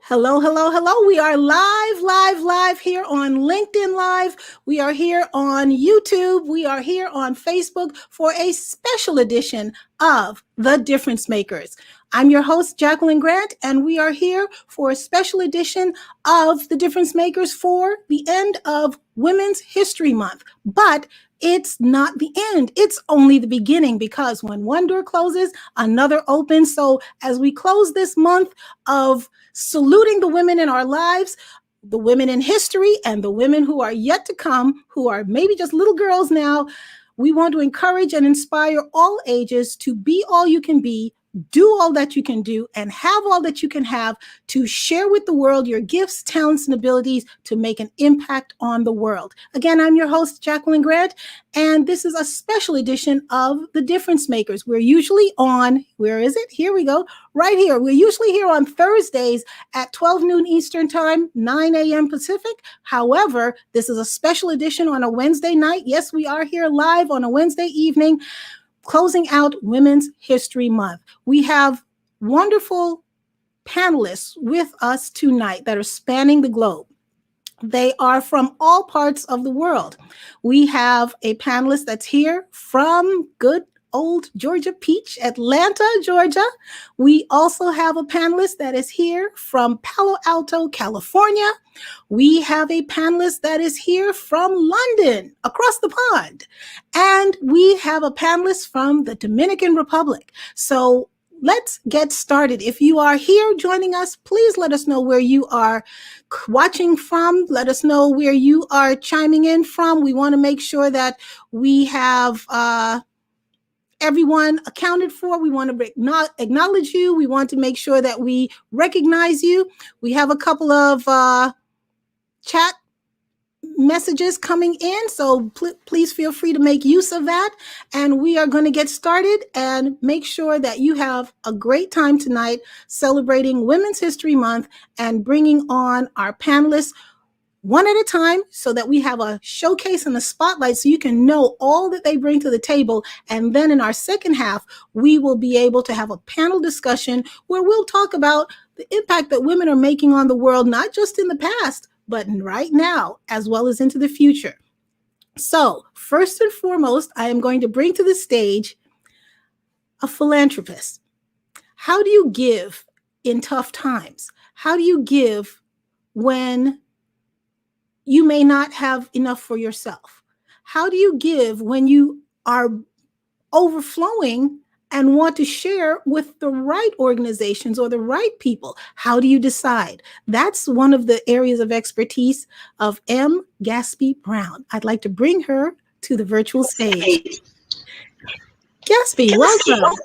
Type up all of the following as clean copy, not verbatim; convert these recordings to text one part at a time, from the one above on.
Hello, hello, hello. We are live here on LinkedIn Live. We are here on YouTube. We are here on Facebook for a special edition of The Difference Makers. I'm your host, Jacqueline Grant, and we are here for a special edition of The Difference Makers for the end of Women's History Month. But it's not the end. It's only the beginning, because when one door closes, another opens. So as we close this month of saluting the women in our lives, the women in history, and the women who are yet to come, who are maybe just little girls now, we want to encourage and inspire all ages to be all you can be, do all that you can do, and have all that you can have to share with the world your gifts, talents, and abilities to make an impact on the world. Again, I'm your host, Jacqueline Grant, and this is a special edition of The Difference Makers. We're usually on, where is it? Here we go, right here. We're usually here on Thursdays at 12 noon Eastern Time, 9 a.m. Pacific. However, this is a special edition on a Wednesday night. Yes, we are here live on a Wednesday evening, closing out Women's History Month. We have wonderful panelists with us tonight that are spanning the globe. They are from all parts of the world. We have a panelist that's here from good old Georgia Peach, Atlanta, Georgia. We also have a panelist that is here from Palo Alto, California. We have a panelist that is here from London, across the pond. And we have a panelist from the Dominican Republic. So let's get started. If you are here joining us, please let us know where you are watching from. Let us know where you are chiming in from. We want to make sure that we have everyone accounted for. We want to acknowledge you. We want to make sure that we recognize you. We have a couple of chat messages coming in, so please feel free to make use of that. And we are going to get started and make sure that you have a great time tonight celebrating Women's History Month and bringing on our panelists one at a time, so that we have a showcase and a spotlight so you can know all that they bring to the table. And then in our second half, we will be able to have a panel discussion where we'll talk about the impact that women are making on the world, not just in the past, but right now, as well as into the future. So first and foremost, I am going to bring to the stage a philanthropist. How do you give in tough times? How do you give when you may not have enough for yourself? How do you give when you are overflowing and want to share with the right organizations or the right people? How do you decide? That's one of the areas of expertise of M. Gaspy Brown. I'd like to bring her to the virtual stage. Gaspy, welcome.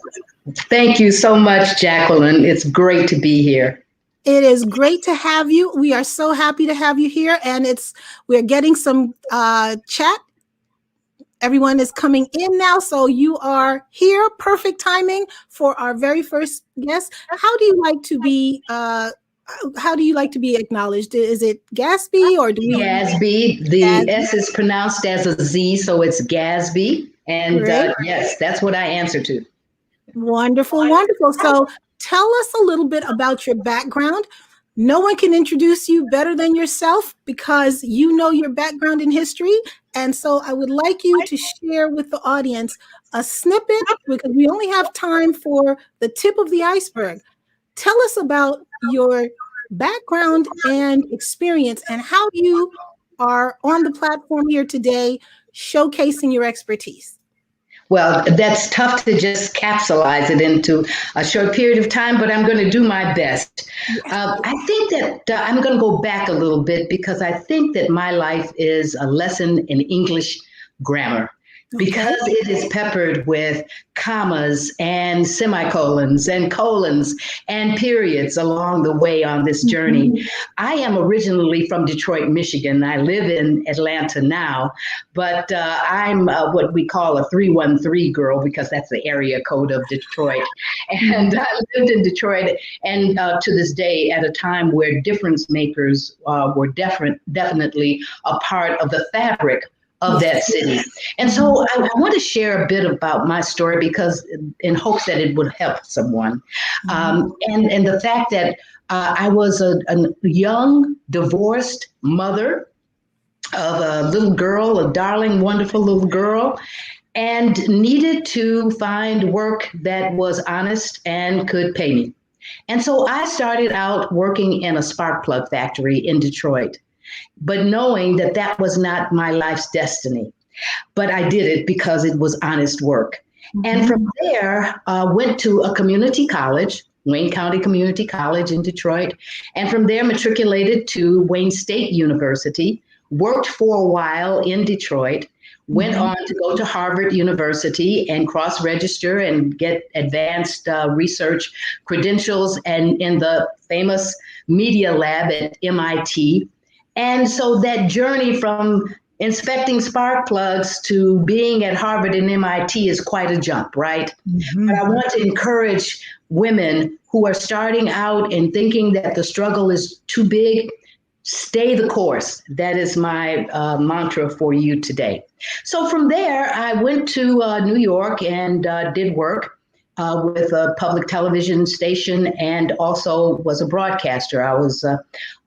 Thank you so much, Jacqueline. It's great to be here. It is great to have you. We are so happy to have you here, and we're getting some chat. Everyone is coming in now, so you are here. Perfect timing for our very first guest. How do you like to be? How do you like to be acknowledged? Is it Gaspy or do we? Gaspy. The Gaspy. S is pronounced as a Z, so it's Gaspy. And yes, that's what I answer to. Wonderful, wonderful. So tell us a little bit about your background. No one can introduce you better than yourself, because you know your background in history. And so I would like you to share with the audience a snippet, because we only have time for the tip of the iceberg. Tell us about your background and experience and how you are on the platform here today, showcasing your expertise. Well, that's tough to just capsulize it into a short period of time, but I'm going to do my best. I think that I'm going to go back a little bit, because I think that my life is a lesson in English grammar. Because it is peppered with commas and semicolons and colons and periods along the way on this journey. Mm-hmm. I am originally from Detroit, Michigan. I live in Atlanta now, but I'm what we call a 313 girl, because that's the area code of Detroit. And I lived in Detroit, and to this day, at a time where difference makers were definitely a part of the fabric of that city. And so I want to share a bit about my story because in hopes that it would help someone. And the fact that I was a young divorced mother of a little girl, a darling, wonderful little girl, and needed to find work that was honest and could pay me. And so I started out working in a spark plug factory in Detroit, but knowing that that was not my life's destiny. But I did it because it was honest work. And from there, went to a community college, Wayne County Community College in Detroit. And from there, matriculated to Wayne State University, worked for a while in Detroit, went on to go to Harvard University and cross-register and get advanced research credentials and in the famous Media Lab at MIT. And so that journey from inspecting spark plugs to being at Harvard and MIT is quite a jump, right? But I want to encourage women who are starting out and thinking that the struggle is too big. Stay the course. That is my mantra for you today. So from there, I went to New York and did work with a public television station and also was a broadcaster. I was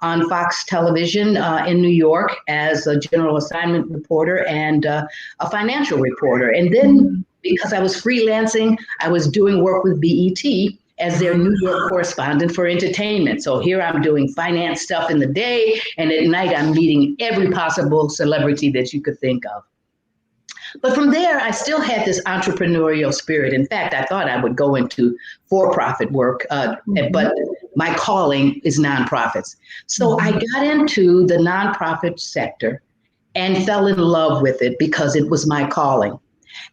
on Fox Television in New York as a general assignment reporter and a financial reporter. And then because I was freelancing, I was doing work with BET as their New York correspondent for entertainment. So here I'm doing finance stuff in the day, and at night I'm meeting every possible celebrity that you could think of. But from there, I still had this entrepreneurial spirit. In fact, I thought I would go into for-profit work, but my calling is nonprofits. So I got into the nonprofit sector and fell in love with it because it was my calling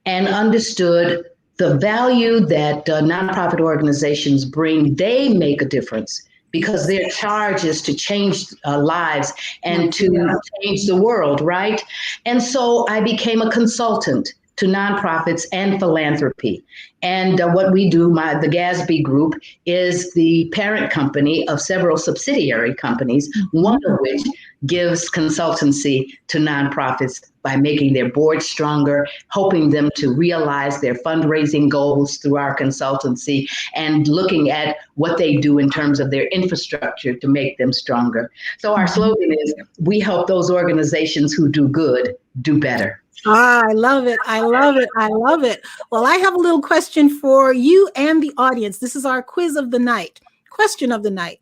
and understood the value that nonprofit organizations bring. They make a difference because their charge is to change lives and to change the world, right? And so I became a consultant to nonprofits and philanthropy. And what we do, the Gatsby Group, is the parent company of several subsidiary companies, one of which gives consultancy to nonprofits by making their board stronger, helping them to realize their fundraising goals through our consultancy, and looking at what they do in terms of their infrastructure to make them stronger. So our slogan is, we help those organizations who do good, do better. I love it. I love it. I love it. Well, I have a little question for you and the audience. This is our quiz of the night, question of the night.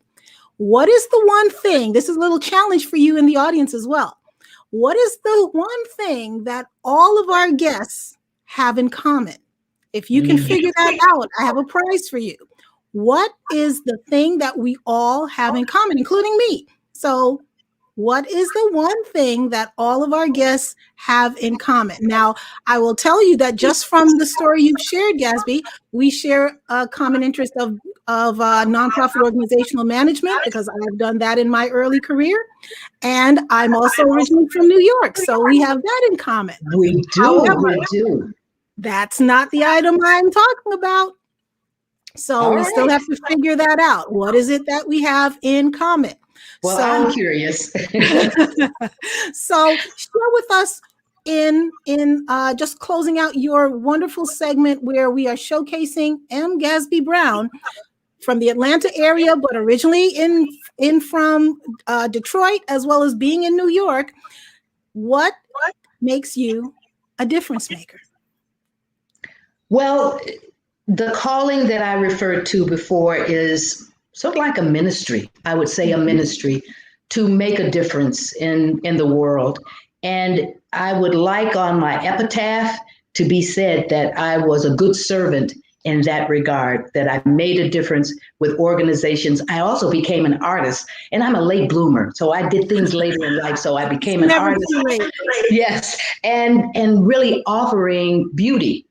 What is the one thing, this is a little challenge for you in the audience as well. What is the one thing that all of our guests have in common? If you can figure that out, I have a prize for you. What is the thing that we all have in common, including me? So what is the one thing that all of our guests have in common? Now, I will tell you that just from the story you've shared, Gatsby, we share a common interest of nonprofit organizational management because I've done that in my early career. And I'm also originally from New York, so we have that in common. We do, however, we do. That's not the item I'm talking about. So we still have to figure that out. What is it that we have in common? Well, I'm curious. So share with us in just closing out your wonderful segment where we are showcasing M. Gatsby Brown from the Atlanta area, but originally in from Detroit, as well as being in New York. What makes you a difference maker? Well, the calling that I referred to before is sort of like a ministry, I would say a ministry to make a difference in the world. And I would like on my epitaph to be said that I was a good servant in that regard, that I made a difference with organizations. I also became an artist, and I'm a late bloomer. So I did things later in life. So I became an artist. Yes, and really offering beauty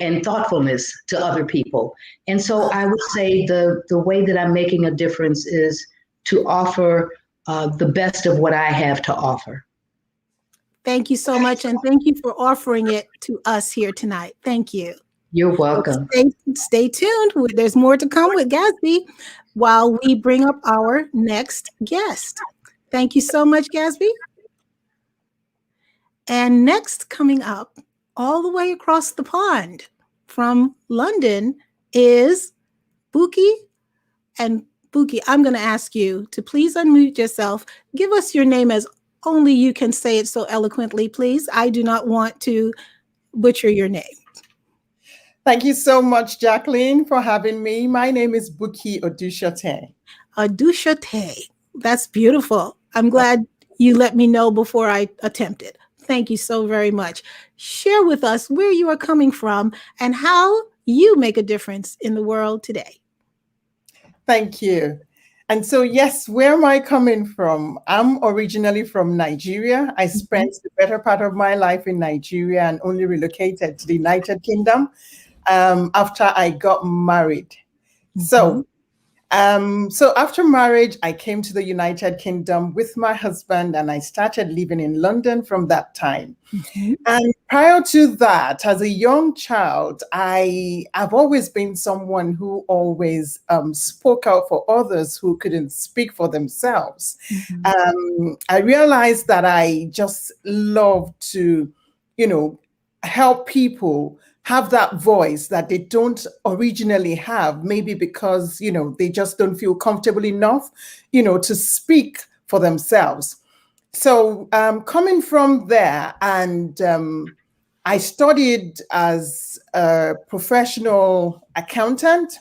and thoughtfulness to other people. And so I would say the way that I'm making a difference is to offer the best of what I have to offer. Thank you so much. And thank you for offering it to us here tonight. Thank you. You're welcome. Stay tuned. There's more to come with Gatsby while we bring up our next guest. Thank you so much, Gatsby. And next, coming up all the way across the pond from London is Buki. And Buki, I'm going to ask you to please unmute yourself. Give us your name as only you can say it so eloquently, please. I do not want to butcher your name. Thank you so much, Jacqueline, for having me. My name is Buki Odushate. Odushate. That's beautiful. I'm glad you let me know before I attempted. Thank you so very much. Share with us where you are coming from and how you make a difference in the world today. Thank you. And so, yes, where am I coming from? I'm originally from Nigeria. I spent the better part of my life in Nigeria and only relocated to the United Kingdom after I got married. So after marriage, I came to the United Kingdom with my husband and I started living in London from that time. And prior to that, as a young child, I've always been someone who always spoke out for others who couldn't speak for themselves. I realized that I just love to, help people have that voice that they don't originally have, maybe because, they just don't feel comfortable enough, to speak for themselves. So coming from there, and I studied as a professional accountant,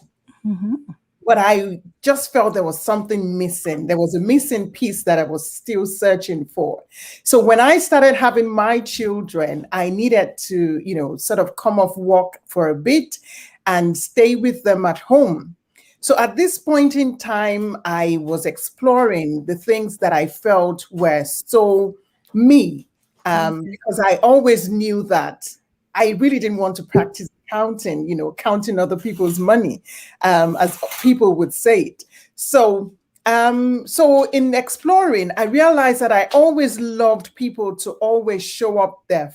but I just felt there was something missing. There was a missing piece that I was still searching for. So when I started having my children, I needed to, sort of come off work for a bit and stay with them at home. So at this point in time, I was exploring the things that I felt were so me, because I always knew that I really didn't want to practice counting, counting other people's money, as people would say it. So in exploring, I realized that I always loved people to always show up their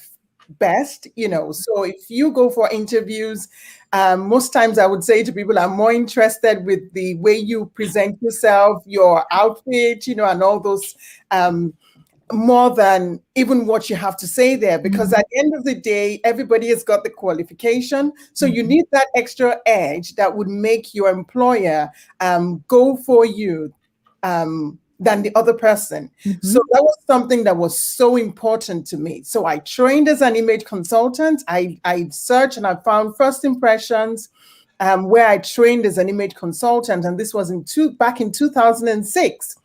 best, So if you go for interviews, most times I would say to people, I'm more interested with the way you present yourself, your outfit, and all those, more than even what you have to say there, because at the end of the day, everybody has got the qualification. So you need that extra edge that would make your employer go for you than the other person. So that was something that was so important to me. So I trained as an image consultant. I searched and I found First Impressions, where I trained as an image consultant. And this was back in 2006.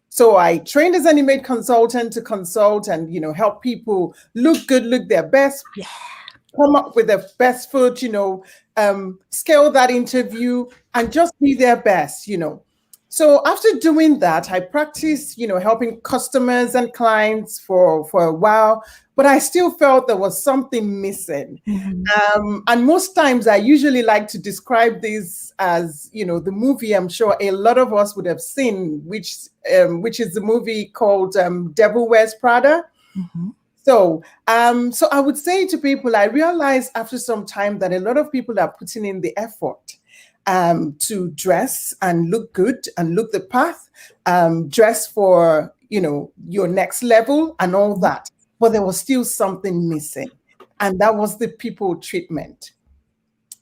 So I trained as an image consultant to consult and, help people look good, look their best, come up with their best foot, scale that interview and just be their best, So after doing that, I practiced, helping customers and clients for a while, but I still felt there was something missing. And most times I usually like to describe this as, the movie I'm sure a lot of us would have seen, which is the movie called Devil Wears Prada. So I would say to people, I realized after some time that a lot of people are putting in the effort to dress and look good and look the path, dress for, your next level and all that. But there was still something missing. And that was the people treatment.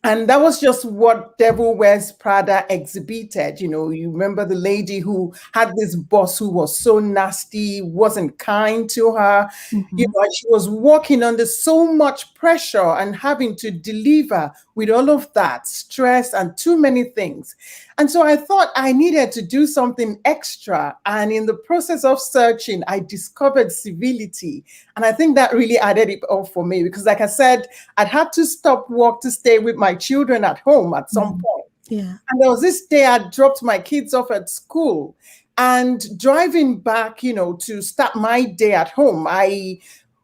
And that was just what Devil Wears Prada exhibited. You remember the lady who had this boss who was so nasty, wasn't kind to her. She was working under so much pressure and having to deliver with all of that stress and too many things. And so I thought I needed to do something extra. And in the process of searching, I discovered civility. And I think that really added it up for me because, like I said, I'd had to stop work to stay with my children at home at some point. And there was this day I dropped my kids off at school and driving back, to start my day at home, I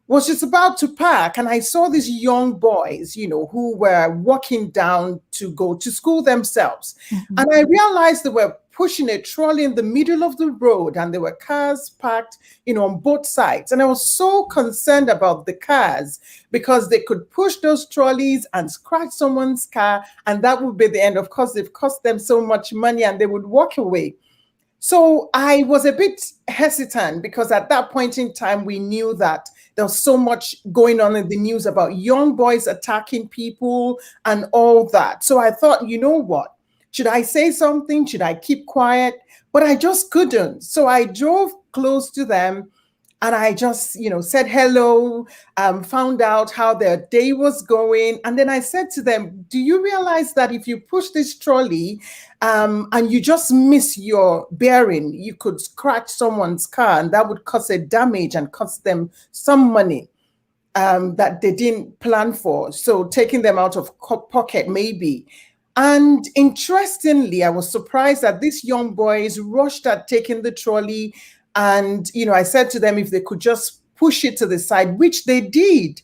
was just about to park and I saw these young boys, who were walking down to go to school themselves. And I realized they were pushing a trolley in the middle of the road and there were cars parked, on both sides. And I was so concerned about the cars because they could push those trolleys and scratch someone's car. And that would be the end. Of course, they've cost them so much money and they would walk away. So I was a bit hesitant because at that point in time, we knew that there's so much going on in the news about young boys attacking people and all that. So I thought, you know what? Should I say something? Should I keep quiet? But I just couldn't. So I drove close to them and I just, said hello, found out how their day was going. And then I said to them, do you realize that if you push this trolley and you just miss your bearing, you could scratch someone's car and that would cause a damage and cost them some money that they didn't plan for. So taking them out of pocket maybe. And interestingly, I was surprised that these young boys rushed at taking the trolley. And, I said to them if they could just push it to the side, which they did.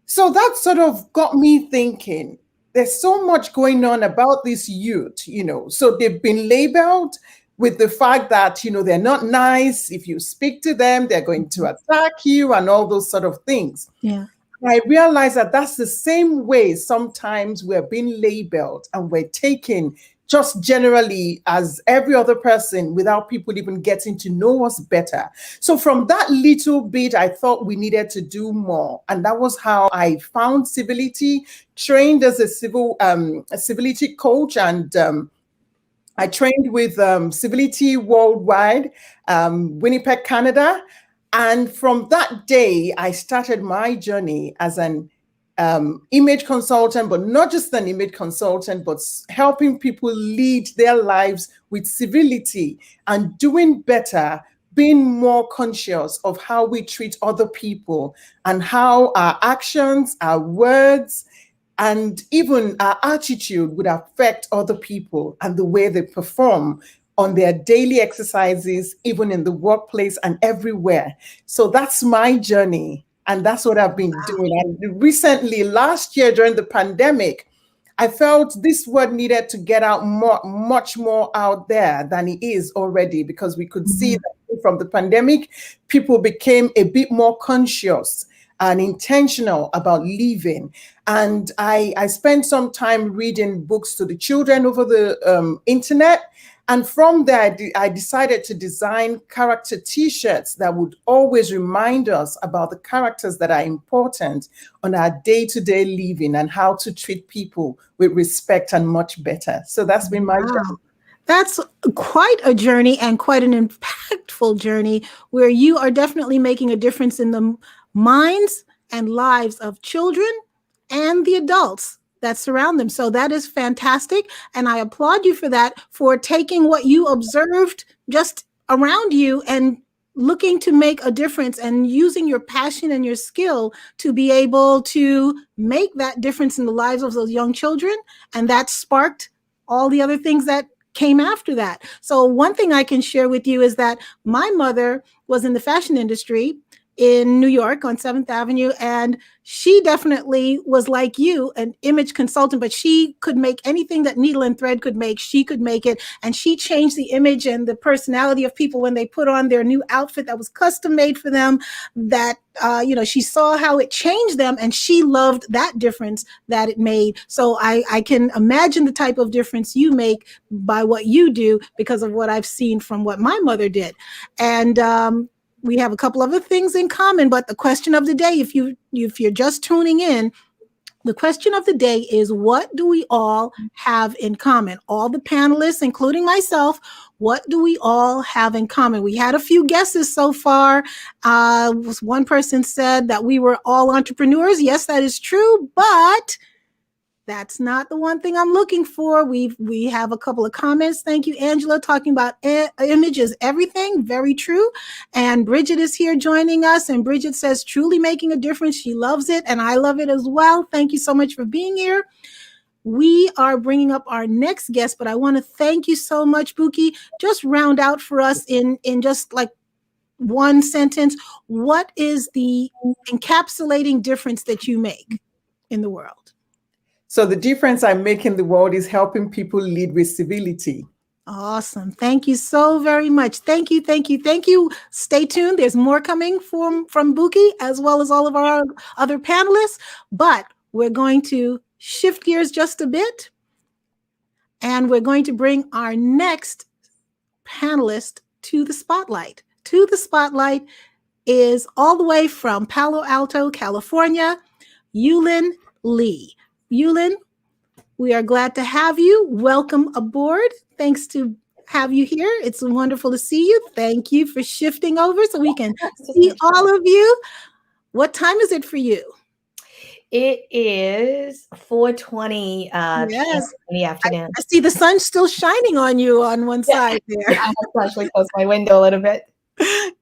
So that sort of got me thinking, there's so much going on about this youth, So they've been labeled with the fact that, they're not nice. If you speak to them, they're going to attack you and all those sort of things. Yeah. I realize that that's the same way sometimes we're being labeled and we're taken just generally as every other person without people even getting to know us better. So from that little bit, I thought we needed to do more. And that was how I found Civility, trained as a civility coach, and I trained with Civility Worldwide, Winnipeg, Canada. And from that day, I started my journey as an image consultant, but not just an image consultant, but helping people lead their lives with civility and doing better, being more conscious of how we treat other people and how our actions, our words, and even our attitude would affect other people and the way they perform on their daily exercises, even in the workplace and everywhere. So that's my journey. And that's what I've been doing. And recently, last year during the pandemic, I felt this word needed to get out much more out there than it is already, because we could see that from the pandemic, people became a bit more conscious and intentional about living. And I spent some time reading books to the children over the internet. And from there, I decided to design character T-shirts that would always remind us about the characters that are important on our day-to-day living and how to treat people with respect and much better. So that's been my job. That's quite a journey and quite an impactful journey where you are definitely making a difference in the minds and lives of children and the adults that surround them. So that is fantastic. And I applaud you for that, for taking what you observed just around you and looking to make a difference and using your passion and your skill to be able to make that difference in the lives of those young children. And that sparked all the other things that came after that. So one thing I can share with you is that my mother was in the fashion industry in New York on 7th Avenue. And she definitely was like you, an image consultant, but she could make anything that needle and thread could make, she could make it. And she changed the image and the personality of people when they put on their new outfit that was custom made for them, that, she saw how it changed them and she loved that difference that it made. So I can imagine the type of difference you make by what you do because of what I've seen from what my mother did. And, we have a couple other things in common, but the question of the day, if you're just tuning in, the question of the day is, what do we all have in common? All the panelists, including myself, what do we all have in common? We had a few guesses so far. One person said that we were all entrepreneurs. Yes, that is true, but that's not the one thing I'm looking for. We have a couple of comments. Thank you, Angela, talking about image is everything. Very true. And Bridget is here joining us. And Bridget says, truly making a difference. She loves it. And I love it as well. Thank you so much for being here. We are bringing up our next guest, but I want to thank you so much, Buki. Just round out for us in just like one sentence. What is the encapsulating difference that you make in the world? So the difference I make in the world is helping people lead with civility. Awesome. Thank you so very much. Thank you. Thank you. Thank you. Stay tuned. There's more coming from Buki, as well as all of our other panelists, but we're going to shift gears just a bit. And we're going to bring our next panelist to the spotlight. is all the way from Palo Alto, California, Yulin Lee. Yulin, we are glad to have you. Welcome aboard. Thanks to have you here. It's wonderful to see you. Thank you for shifting over so we can see all of you. What time is it for you? It is 4:20 p.m. Yes. in the afternoon. I see the sun still shining on you on one side there. I have to actually close my window a little bit.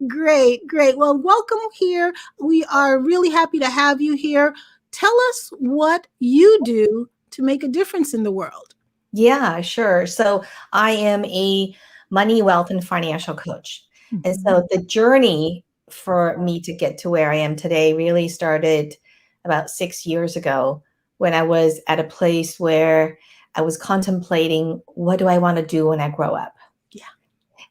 Great, great. Well, welcome here. We are really happy to have you here. Tell us what you do to make a difference in the world. Yeah, sure. So I am a money, wealth, and financial coach. And so the journey for me to get to where I am today really started about 6 years ago when I was at a place where I was contemplating, what do I want to do when I grow up? Yeah.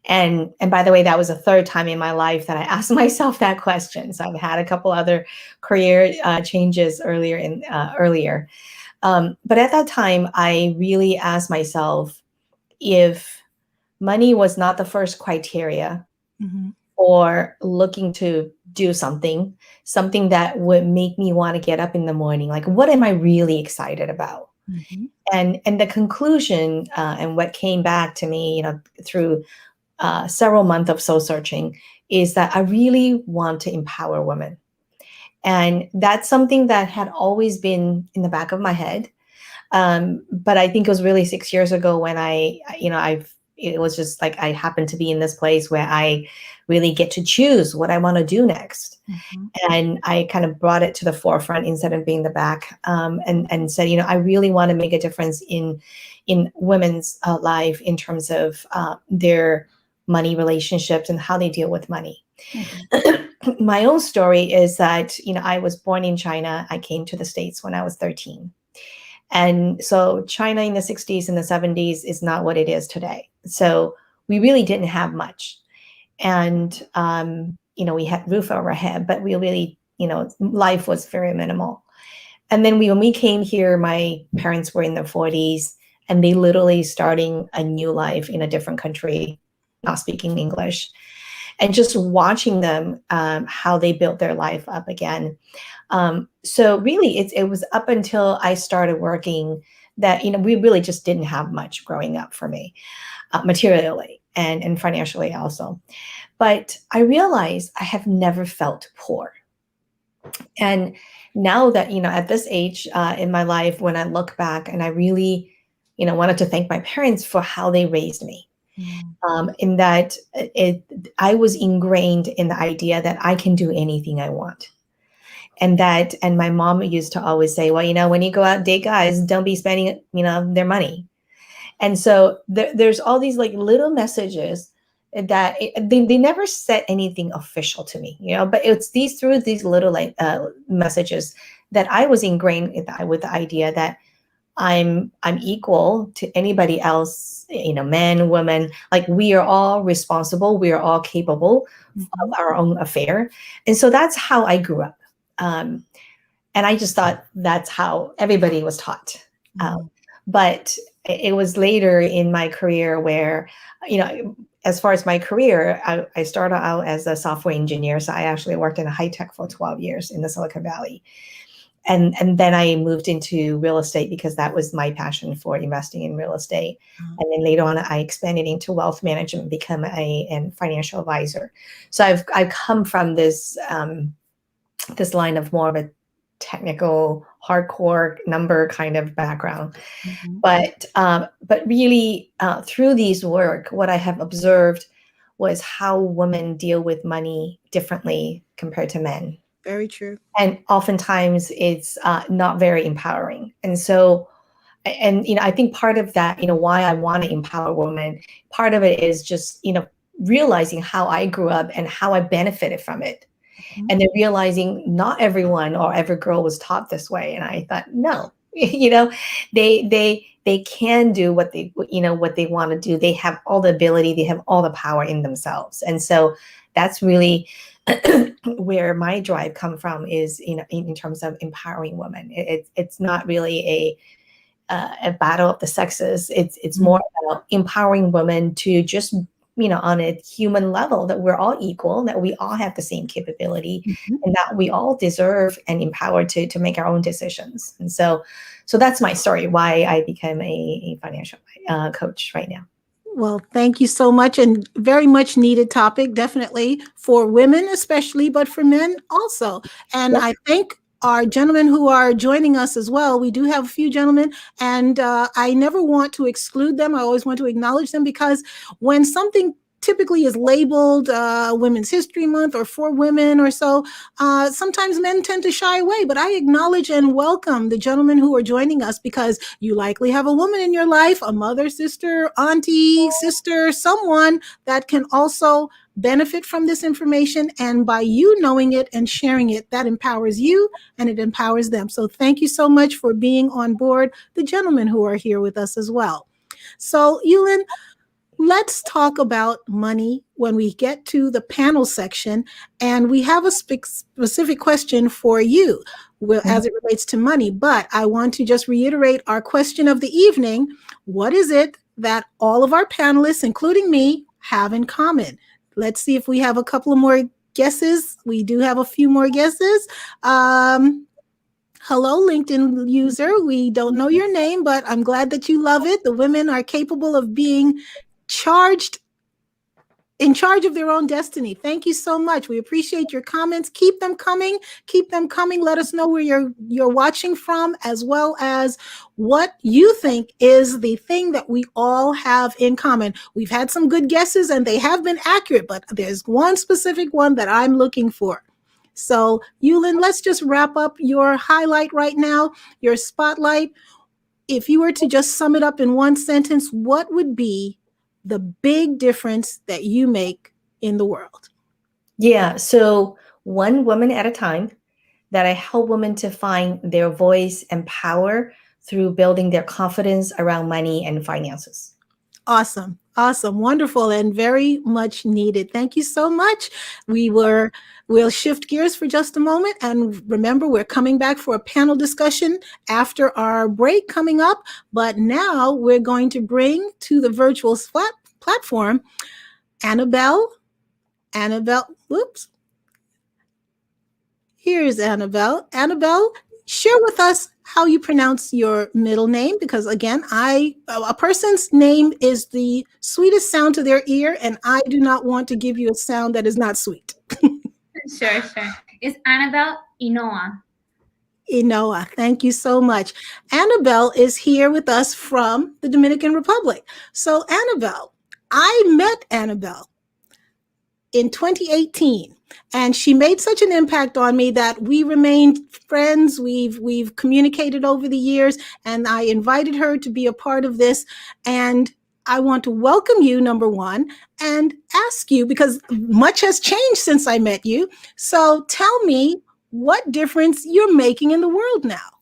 And by the way, that was the third time in my life that I asked myself that question. So I've had a couple other career changes earlier. But at that time, I really asked myself if money was not the first criteria for looking to do something that would make me want to get up in the morning. Like, what am I really excited about? And the conclusion and what came back to me, through several months of soul searching, is that I really want to empower women. And that's something that had always been in the back of my head. But I think it was really 6 years ago when it was just like I happened to be in this place where I really get to choose what I want to do next. And I kind of brought it to the forefront instead of being the back, and said, I really want to make a difference in women's life in terms of their money relationships and how they deal with money. My own story is that, I was born in China. I came to the States when I was 13. And so China in the 60s and the 70s is not what it is today. So we really didn't have much. And, we had roof over our head, but we really, life was very minimal. And then when we came here, my parents were in their 40s and they literally starting a new life in a different country, not speaking English. And just watching them, how they built their life up again. So really, it was up until I started working that, we really just didn't have much growing up for me, materially and financially also. But I realized I have never felt poor. And now that, at this age in my life, when I look back and I really, wanted to thank my parents for how they raised me. In that I was ingrained in the idea that I can do anything I want. And my mom used to always say, well, when you go out and date guys, don't be spending, their money. And so there's all these like little messages that they never said anything official to me, but it's through these little messages that I was ingrained with the idea that I'm equal to anybody else, men, women, like we are all responsible. We are all capable of our own affair. And so that's how I grew up. And I just thought that's how everybody was taught. But it was later in my career where, as far as my career, I started out as a software engineer. So I actually worked in high tech for 12 years in the Silicon Valley. And then I moved into real estate because that was my passion for investing in real estate. And then later on, I expanded into wealth management, become a financial advisor. So I've come from this this line of more of a technical, hardcore number kind of background. But really, through these work, what I have observed was how women deal with money differently compared to men. Very true. And oftentimes it's not very empowering. And so, I think part of that, why I want to empower women, part of it is just, realizing how I grew up and how I benefited from it. And then realizing not everyone or every girl was taught this way. And I thought, no, they can do what they want to do. They have all the ability, they have all the power in themselves. And so that's really where my drive come from, is in terms of empowering women. It's not really a battle of the sexes. It's more about empowering women to just on a human level, that we're all equal, that we all have the same capability, and that we all deserve and empowered to make our own decisions. And so that's my story, why I became a financial coach right now. Well, thank you so much, and very much needed topic, definitely for women especially, but for men also. And Yep. I thank our gentlemen who are joining us as well. We do have a few gentlemen, and I never want to exclude them. I always want to acknowledge them, because when something typically is labeled Women's History Month or for women or so, sometimes men tend to shy away. But I acknowledge and welcome the gentlemen who are joining us, because you likely have a woman in your life, a mother, sister, auntie, sister, someone that can also benefit from this information. And by you knowing it and sharing it, that empowers you and it empowers them. So thank you so much for being on board, the gentlemen who are here with us as well. So Yulin, let's talk about money when we get to the panel section. And we have a specific question for you as it relates to money. But I want to just reiterate our question of the evening. What is it that all of our panelists, including me, have in common? Let's see if we have a couple of more guesses. We do have a few more guesses. Hello, LinkedIn user. We don't know your name, but I'm glad that you love it. The women are capable of being in charge of their own destiny. Thank you so much. We appreciate your comments. Keep them coming. Keep them coming. Let us know where you're watching from, as well as what you think is the thing that we all have in common. We've had some good guesses and they have been accurate, but there's one specific one that I'm looking for. So Yulin, let's just wrap up your highlight right now, your spotlight. If you were to just sum it up in one sentence, what would be the big difference that you make in the world? Yeah. So one woman at a time, that I help women to find their voice and power through building their confidence around money and finances. Awesome. Awesome. Wonderful. And very much needed. Thank you so much. We'll shift gears for just a moment. And remember, we're coming back for a panel discussion after our break coming up. But now we're going to bring to the virtual platform Annabelle. Whoops. Here's Annabelle. Annabelle, share with us how you pronounce your middle name, because again, a person's name is the sweetest sound to their ear, and I do not want to give you a sound that is not sweet. Sure. It's Annabelle Inoa. Inoa, thank you so much. Annabelle is here with us from the Dominican Republic. So Annabelle, I met Annabelle in 2018. And she made such an impact on me that we remained friends. We've communicated over the years, and I invited her to be a part of this. And I want to welcome you, number one, and ask you, because much has changed since I met you. So tell me what difference you're making in the world now.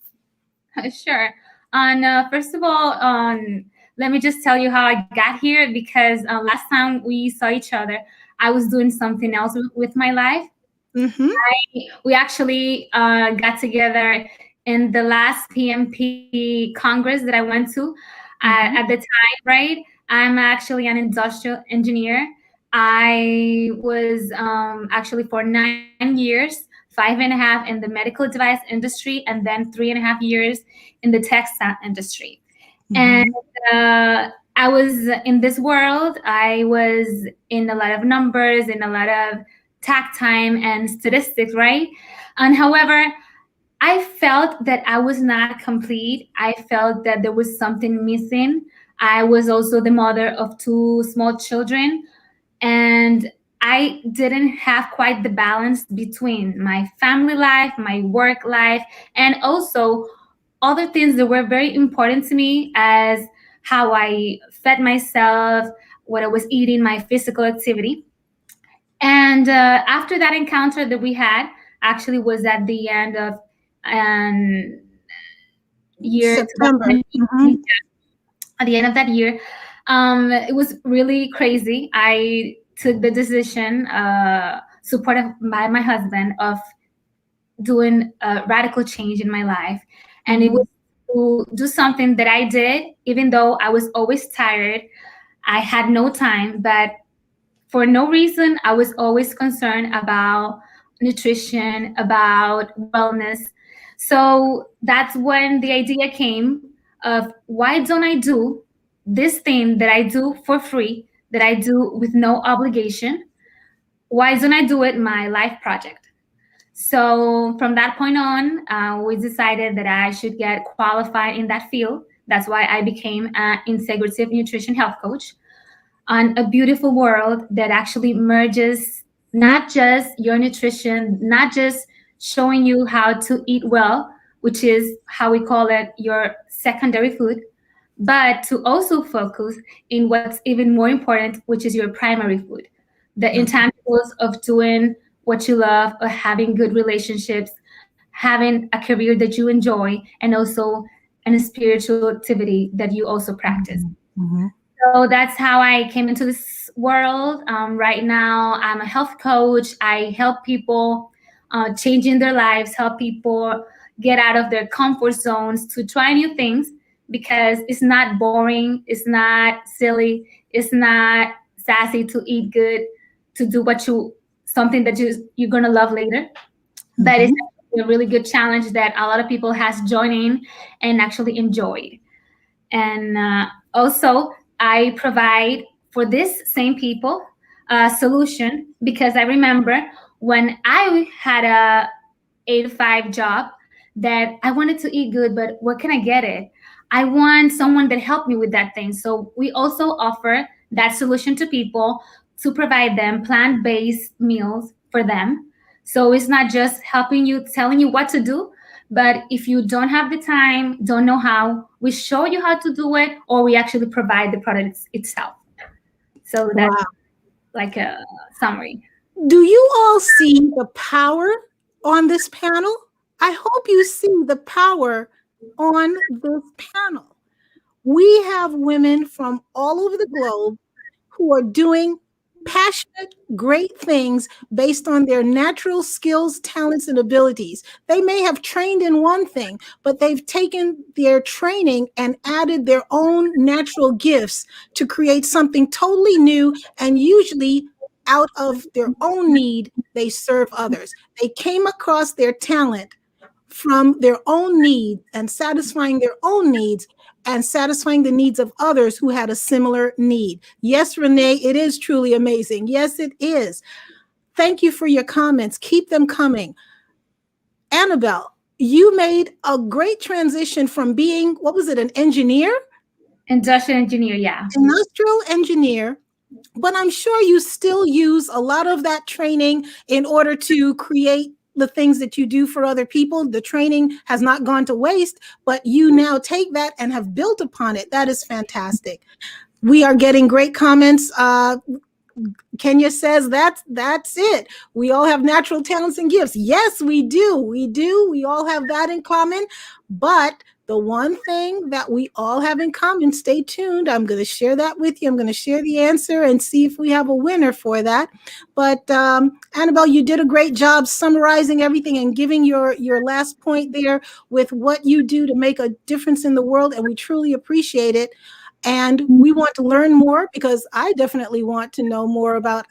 Sure. First of all, let me just tell you how I got here, because last time we saw each other, I was doing something else with my life. Mm-hmm. We actually got together in the last PMP Congress that I went to at the time, right? I'm actually an industrial engineer. I was actually for 9 years, 5.5 in the medical device industry, and then 3.5 years in the textile industry. And I was in this world. I was in a lot of numbers, in a lot of tact time and statistics, right? And however, I felt that I was not complete. I felt that there was something missing. I was also the mother of 2 small children, and I didn't have quite the balance between my family life, my work life, and also other things that were very important to me, as how I fed myself, what I was eating, my physical activity. And after that encounter that we had, actually was at the end of year September. At the end of that year, it was really crazy. I took the decision, supported by my husband, of doing a radical change in my life. And it was to do something that I did, even though I was always tired. I had no time, but for no reason, I was always concerned about nutrition, about wellness. So that's when the idea came of, why don't I do this thing that I do for free, that I do with no obligation? Why don't I do it my life project? So from that point on, we decided that I should get qualified in that field. That's why I became an integrative nutrition health coach on a beautiful world that actually merges not just your nutrition, not just showing you how to eat well, which is how we call it your secondary food, but to also focus in what's even more important, which is your primary food. The intangibles of doing what you love, or having good relationships, having a career that you enjoy, and also a spiritual activity that you also practice. So that's how I came into this world. Right now, I'm a health coach. I help people changing their lives, help people get out of their comfort zones to try new things, because it's not boring, it's not silly, it's not sassy to eat good, to do something that you're gonna love later. But it's a really good challenge that a lot of people has joined in and actually enjoyed. And also, I provide for this same people a solution, because I remember when I had a 8 to 5 job that I wanted to eat good, but where can I get it? I want someone that helped me with that thing. So we also offer that solution to people, to provide them plant-based meals for them. So it's not just helping you, telling you what to do, but if you don't have the time, don't know how, we show you how to do it, or we actually provide the product itself. So that's like a summary. Do you all see the power on this panel? I hope you see the power on this panel. We have women from all over the globe who are doing passionate, great things based on their natural skills, talents, and abilities. They may have trained in one thing, but they've taken their training and added their own natural gifts to create something totally new, and usually out of their own need, they serve others. They came across their talent from their own need and satisfying their own needs and satisfying the needs of others who had a similar need. Yes, Renee, it is truly amazing. Yes, it is. Thank you for your comments. Keep them coming. Annabelle, you made a great transition from being, what was it, an engineer? Industrial engineer, yeah. Industrial engineer. But I'm sure you still use a lot of that training in order to create the things that you do for other people. The training has not gone to waste, but you now take that and have built upon it. That is fantastic. We are getting great comments. Kenya says that's it. We all have natural talents and gifts. Yes, we do. We do. We all have that in common. But the one thing that we all have in common, stay tuned. I'm going to share that with you. I'm going to share the answer and see if we have a winner for that. But Annabelle, you did a great job summarizing everything and giving your last point there with what you do to make a difference in the world. And we truly appreciate it. And we want to learn more, because I definitely want to know more about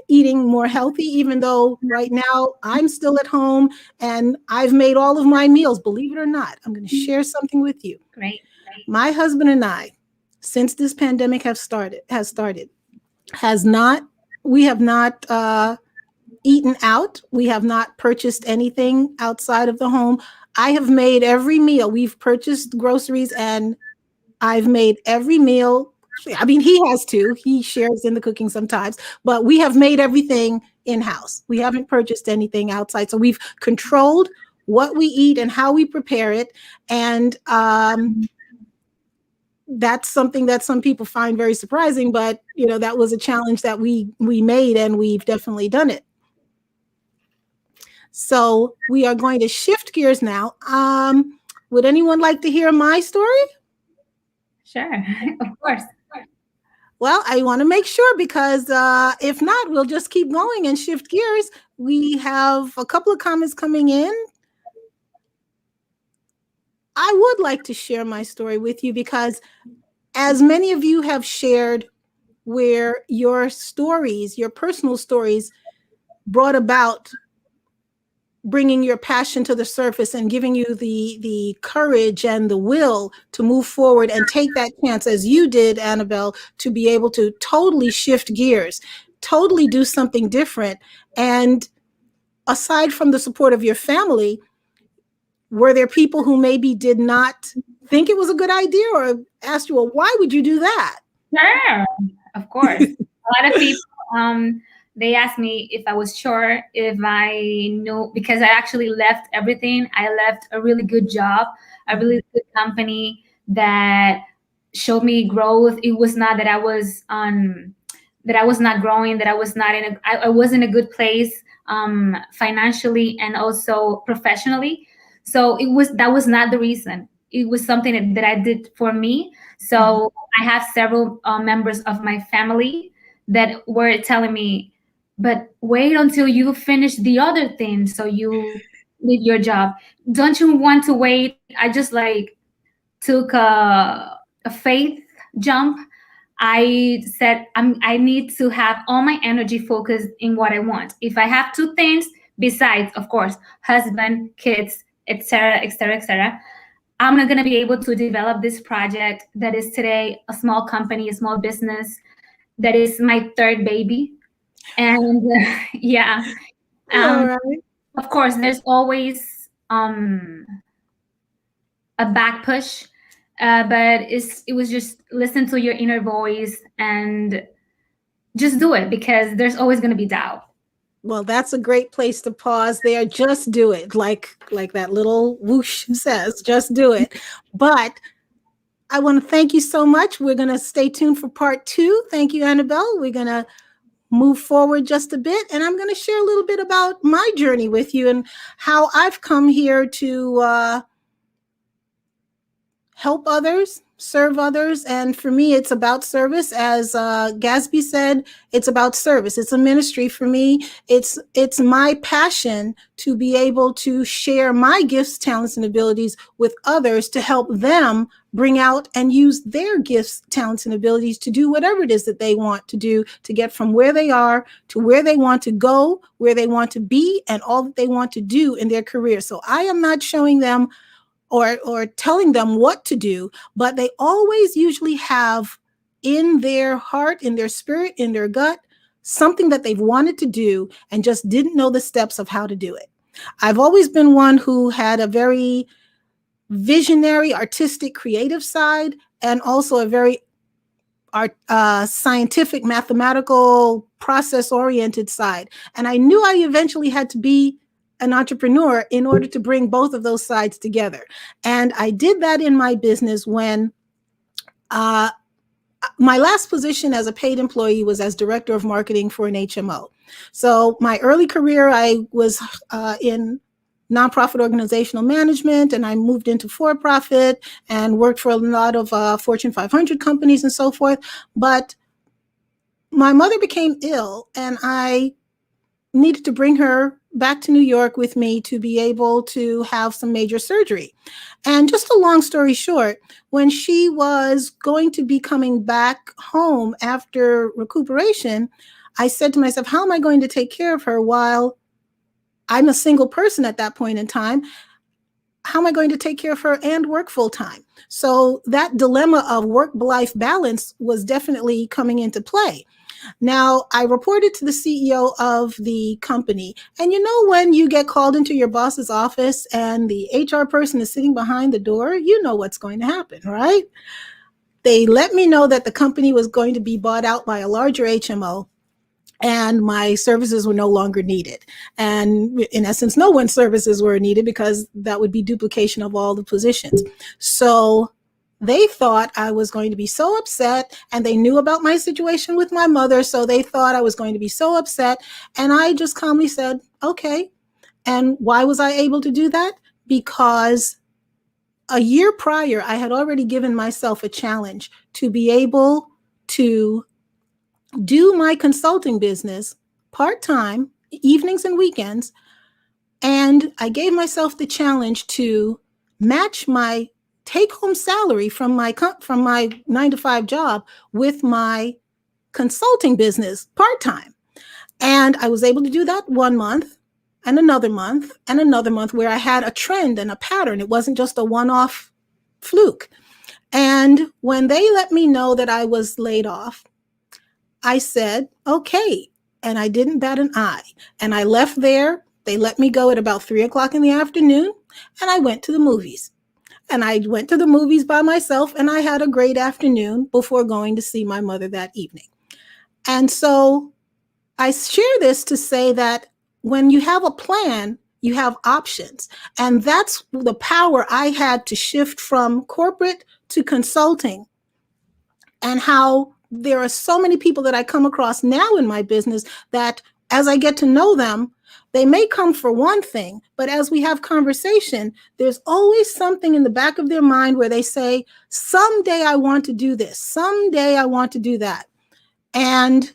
eating more healthy, even though right now I'm still at home and I've made all of my meals. Believe it or not, I'm going to share something with you. Great. My husband and I, since this pandemic we have not eaten out. We have not purchased anything outside of the home. I have made every meal. We've purchased groceries and I've made every meal. I mean, he has too. He shares in the cooking sometimes, but we have made everything in-house. We haven't purchased anything outside. So we've controlled what we eat and how we prepare it. And that's something that some people find very surprising, but that was a challenge that we made, and we've definitely done it. So we are going to shift gears now. Would anyone like to hear my story? Sure, of course. Well, I want to make sure, because if not, we'll just keep going and shift gears. We have a couple of comments coming in. I would like to share my story with you, because as many of you have shared, where your stories, your personal stories, brought about bringing your passion to the surface and giving you the courage and the will to move forward and take that chance, as you did, Annabelle, to be able to totally shift gears, totally do something different. And aside from the support of your family, were there people who maybe did not think it was a good idea or asked you, well, why would you do that? Sure, of course. A lot of people, they asked me if I was sure, if I knew, because I actually left everything. I left a really good job, a really good company that showed me growth. It was not that I was not growing, that I was not I was in a good place financially and also professionally. So that was not the reason. It was something that I did for me. So I have several members of my family that were telling me, but wait until you finish the other thing so you leave your job. Don't you want to wait? I just like took a faith jump. I said, I need to have all my energy focused in what I want. If I have two things besides, of course, husband, kids, etc., etc., etc., I'm not going to be able to develop this project that is today a small company, a small business that is my third baby. And yeah, All right. of course, there's always a back push, but it was just listen to your inner voice and just do it, because there's always going to be doubt. Well, that's a great place to pause there. Just do it. Like that little whoosh says, just do it. But I want to thank you so much. We're going to stay tuned for part 2. Thank you, Annabelle. We're going to move forward just a bit, and I'm going to share a little bit about my journey with you and how I've come here to help others, serve others. And for me, it's about service. As Gatsby said, it's about service. It's a ministry for me. It's my passion to be able to share my gifts, talents, and abilities with others to help them bring out and use their gifts, talents, and abilities to do whatever it is that they want to do to get from where they are to where they want to go, where they want to be, and all that they want to do in their career. So I am not showing them or telling them what to do, but they always usually have in their heart, in their spirit, in their gut, something that they've wanted to do and just didn't know the steps of how to do it. I've always been one who had a very visionary, artistic, creative side, and also a very scientific, mathematical, process-oriented side. And I knew I eventually had to be an entrepreneur in order to bring both of those sides together. And I did that in my business when my last position as a paid employee was as director of marketing for an HMO. So my early career, I was in nonprofit organizational management, and I moved into for-profit and worked for a lot of Fortune 500 companies and so forth. But my mother became ill, and I needed to bring her back to New York with me to be able to have some major surgery. And just a long story short, when she was going to be coming back home after recuperation, I said to myself, how am I going to take care of her while I'm a single person at that point in time? How am I going to take care of her and work full time? So that dilemma of work-life balance was definitely coming into play. Now, I reported to the CEO of the company. And you know, when you get called into your boss's office and the HR person is sitting behind the door, you know what's going to happen, right? They let me know that the company was going to be bought out by a larger HMO, and my services were no longer needed. And in essence, no one's services were needed because that would be duplication of all the positions. So they thought I was going to be so upset, and they knew about my situation with my mother, so they thought I was going to be so upset. And I just calmly said, okay. And why was I able to do that? Because a year prior, I had already given myself a challenge to be able to do my consulting business part-time, evenings and weekends. And I gave myself the challenge to match my take-home salary from my 9-to-5 job with my consulting business part-time. And I was able to do that 1 month and another month and another month, where I had a trend and a pattern. It wasn't just a one-off fluke. And when they let me know that I was laid off, I said, okay. And I didn't bat an eye. And I left there. They let me go at about 3 o'clock in the afternoon. And I went to the movies. And I went to the movies by myself. And I had a great afternoon before going to see my mother that evening. And so I share this to say that when you have a plan, you have options. And that's the power I had to shift from corporate to consulting, and how there are so many people that I come across now in my business that as I get to know them, they may come for one thing, but as we have conversation, there's always something in the back of their mind where they say, someday I want to do this, someday I want to do that. And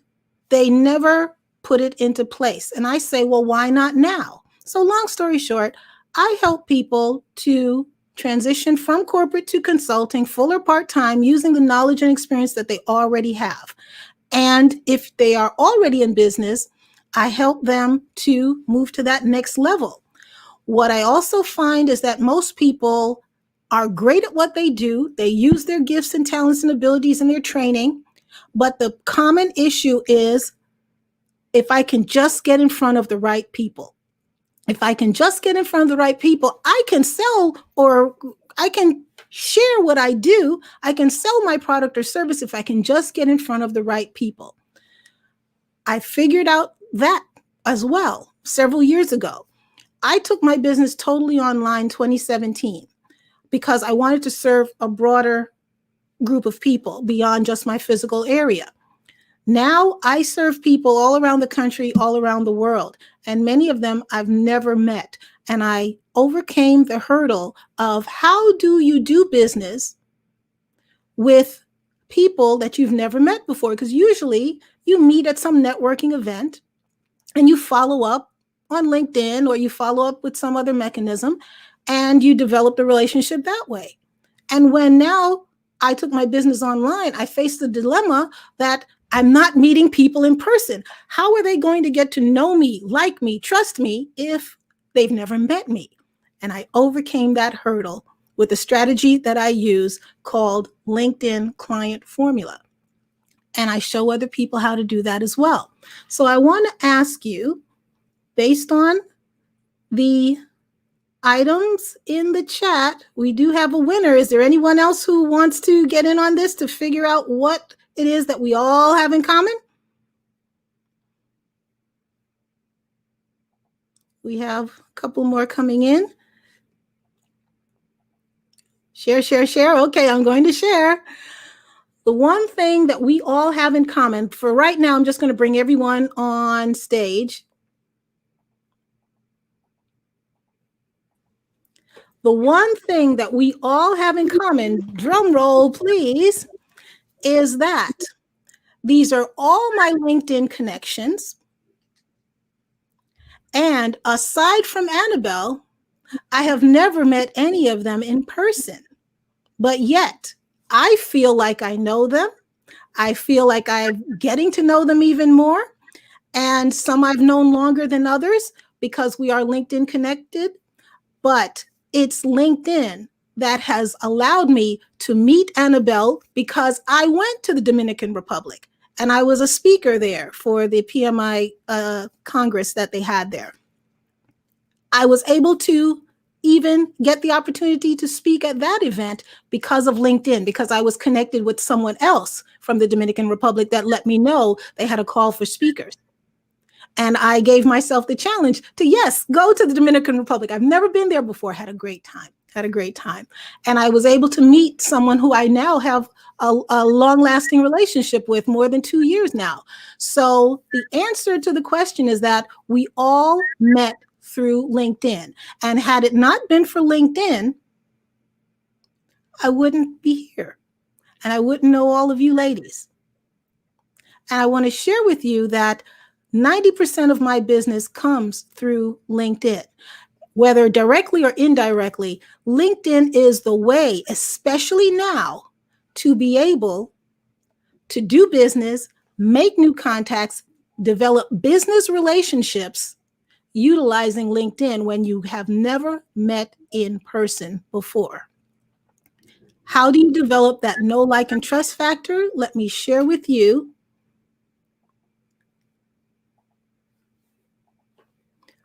they never put it into place. And I say, well, why not now? So long story short, I help people to transition from corporate to consulting, full or part-time, using the knowledge and experience that they already have. And if they are already in business, I help them to move to that next level. What I also find is that most people are great at what they do. They use their gifts and talents and abilities in their training. But the common issue is, if I can just get in front of the right people. If I can just get in front of the right people, I can sell, or I can share what I do. I can sell my product or service if I can just get in front of the right people. I figured out that as well several years ago. I took my business totally online 2017 because I wanted to serve a broader group of people beyond just my physical area. Now I serve people all around the country, all around the world, and many of them I've never met. And I overcame the hurdle of, how do you do business with people that you've never met before? Because usually you meet at some networking event and you follow up on LinkedIn, or you follow up with some other mechanism, and you develop the relationship that way. And when now I took my business online, I faced the dilemma that I'm not meeting people in person. How are they going to get to know me, like me, trust me, if they've never met me? And I overcame that hurdle with a strategy that I use called LinkedIn Client Formula. And I show other people how to do that as well. So I want to ask you, based on the items in the chat, we do have a winner. Is there anyone else who wants to get in on this to figure out what it is that we all have in common? We have a couple more coming in. Share, share, share. Okay, I'm going to share. The one thing that we all have in common, for right now, I'm just going to bring everyone on stage. The one thing that we all have in common, drum roll, please, is that these are all my LinkedIn connections. And aside from Annabelle, I have never met any of them in person. But yet, I feel like I know them. I feel like I'm getting to know them even more. And some I've known longer than others because we are LinkedIn connected. But it's LinkedIn that has allowed me to meet Annabelle, because I went to the Dominican Republic and I was a speaker there for the PMI Congress that they had there. I was able to even get the opportunity to speak at that event because of LinkedIn, because I was connected with someone else from the Dominican Republic that let me know they had a call for speakers. And I gave myself the challenge to, yes, go to the Dominican Republic. I've never been there before. Had a great time. And I was able to meet someone who I now have a long-lasting relationship with, more than 2 years now. So the answer to the question is that we all met through LinkedIn. And had it not been for LinkedIn, I wouldn't be here. And I wouldn't know all of you ladies. And I want to share with you that 90% of my business comes through LinkedIn. Whether directly or indirectly, LinkedIn is the way, especially now, to be able to do business make new contacts, develop business relationships utilizing LinkedIn when you have never met in person before. How do you develop that know, like, and trust factor? Let me share with you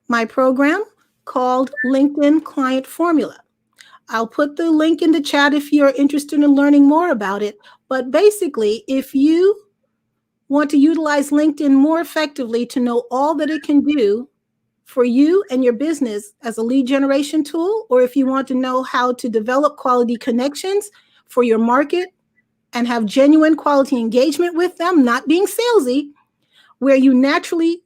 my program called LinkedIn Client Formula. I'll put the link in the chat if you're interested in learning more about it. But basically, if you want to utilize LinkedIn more effectively to know all that it can do for you and your business as a lead generation tool, or if you want to know how to develop quality connections for your market and have genuine quality engagement with them, not being salesy, where you naturally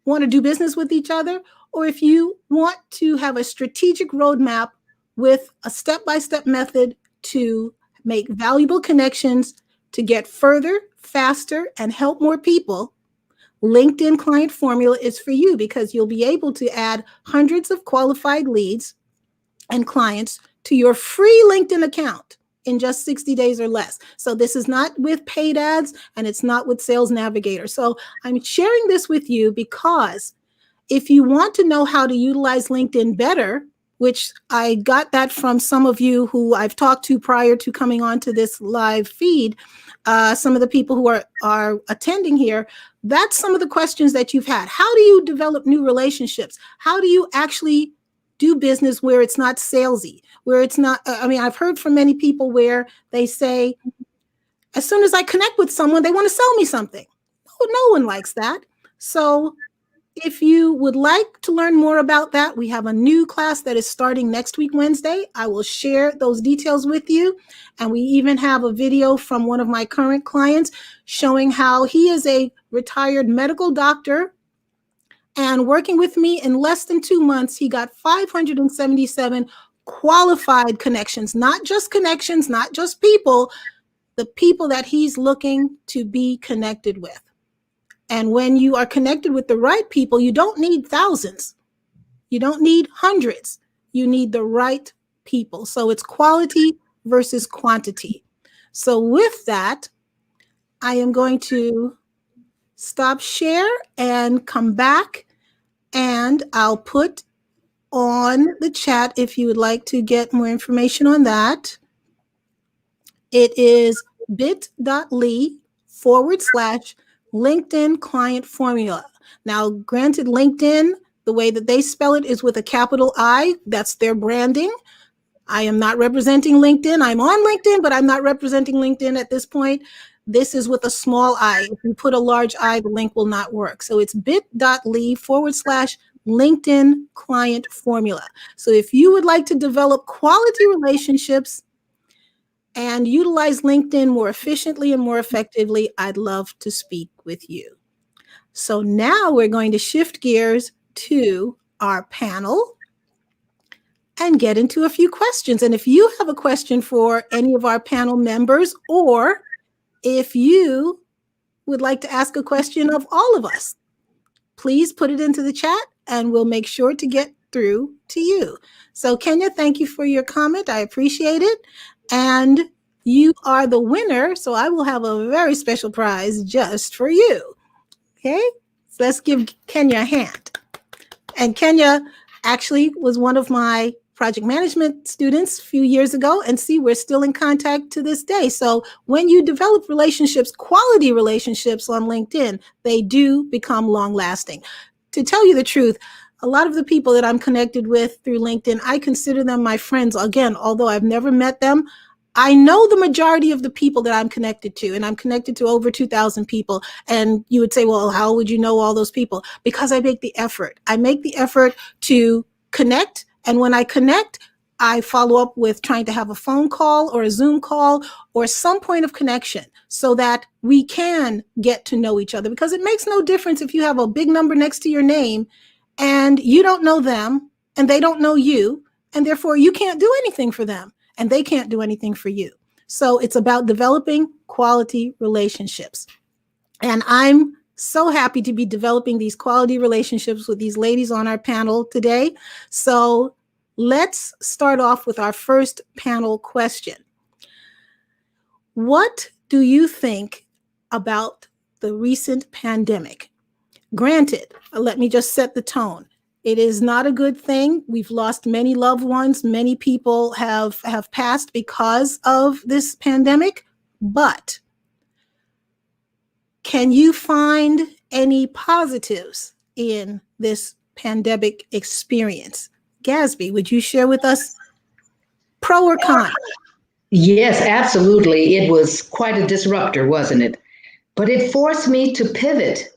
want to do business with each other, or if you want to have a strategic roadmap with a step-by-step method to make valuable connections to get further, faster, and help more people, LinkedIn Client Formula is for you, because you'll be able to add hundreds of qualified leads and clients to your free LinkedIn account in just 60 days or less. So this is not with paid ads, and it's not with Sales Navigator. So I'm sharing this with you because if you want to know how to utilize LinkedIn better, which I got that from some of you who I've talked to prior to coming on to this live feed, some of the people who are attending here, that's some of the questions that you've had. How do you develop new relationships? How do you actually do business where it's not salesy, where it's not, I've heard from many people where they say, as soon as I connect with someone, they want to sell me something. No one likes that. So if you would like to learn more about that, we have a new class that is starting next week, Wednesday. I will share those details with you. And we even have a video from one of my current clients showing how he is a retired medical doctor, and working with me in less than 2 months, he got 577 qualified connections, not just connections, not just people, the people that he's looking to be connected with. And when you are connected with the right people, you don't need thousands. You don't need hundreds. You need the right people. So it's quality versus quantity. So with that, I am going to stop share and come back, and I'll put on the chat if you would like to get more information on that. It is bit.ly/LinkedIn Client Formula. Now, granted, LinkedIn, the way that they spell it is with a capital I. That's their branding. I am not representing LinkedIn. I'm on LinkedIn, but I'm not representing LinkedIn at this point. This is with a small I. If you put a large I, the link will not work. So it's bit.ly/LinkedIn Client Formula. So if you would like to develop quality relationships and utilize LinkedIn more efficiently and more effectively, I'd love to speak with you. So now we're going to shift gears to our panel and get into a few questions. And if you have a question for any of our panel members, or if you would like to ask a question of all of us, please put it into the chat and we'll make sure to get through to you. So Kenya, thank you for your comment. I appreciate it. And you are the winner, so I will have a very special prize just for you. Okay, so let's give Kenya a hand. And Kenya actually was one of my project management students a few years ago, and see, we're still in contact to this day. So when you develop relationships, quality relationships on LinkedIn, they do become long lasting. To tell you the truth, a lot of the people that I'm connected with through LinkedIn, I consider them my friends. Again, although I've never met them, I know the majority of the people that I'm connected to, and I'm connected to over 2,000 people. And you would say, well, how would you know all those people? Because I make the effort. I make the effort to connect. And when I connect, I follow up with trying to have a phone call or a Zoom call or some point of connection so that we can get to know each other. Because it makes no difference if you have a big number next to your name and you don't know them and they don't know you, and therefore you can't do anything for them and they can't do anything for you. So it's about developing quality relationships. And I'm so happy to be developing these quality relationships with these ladies on our panel today. So let's start off with our first panel question. What do you think about the recent pandemic. Granted, let me just set the tone. It is not a good thing. We've lost many loved ones. Many people have passed because of this pandemic. But can you find any positives in this pandemic experience? Gasby, would you share with us pro or con? Yes, absolutely. It was quite a disruptor, wasn't it? But it forced me to pivot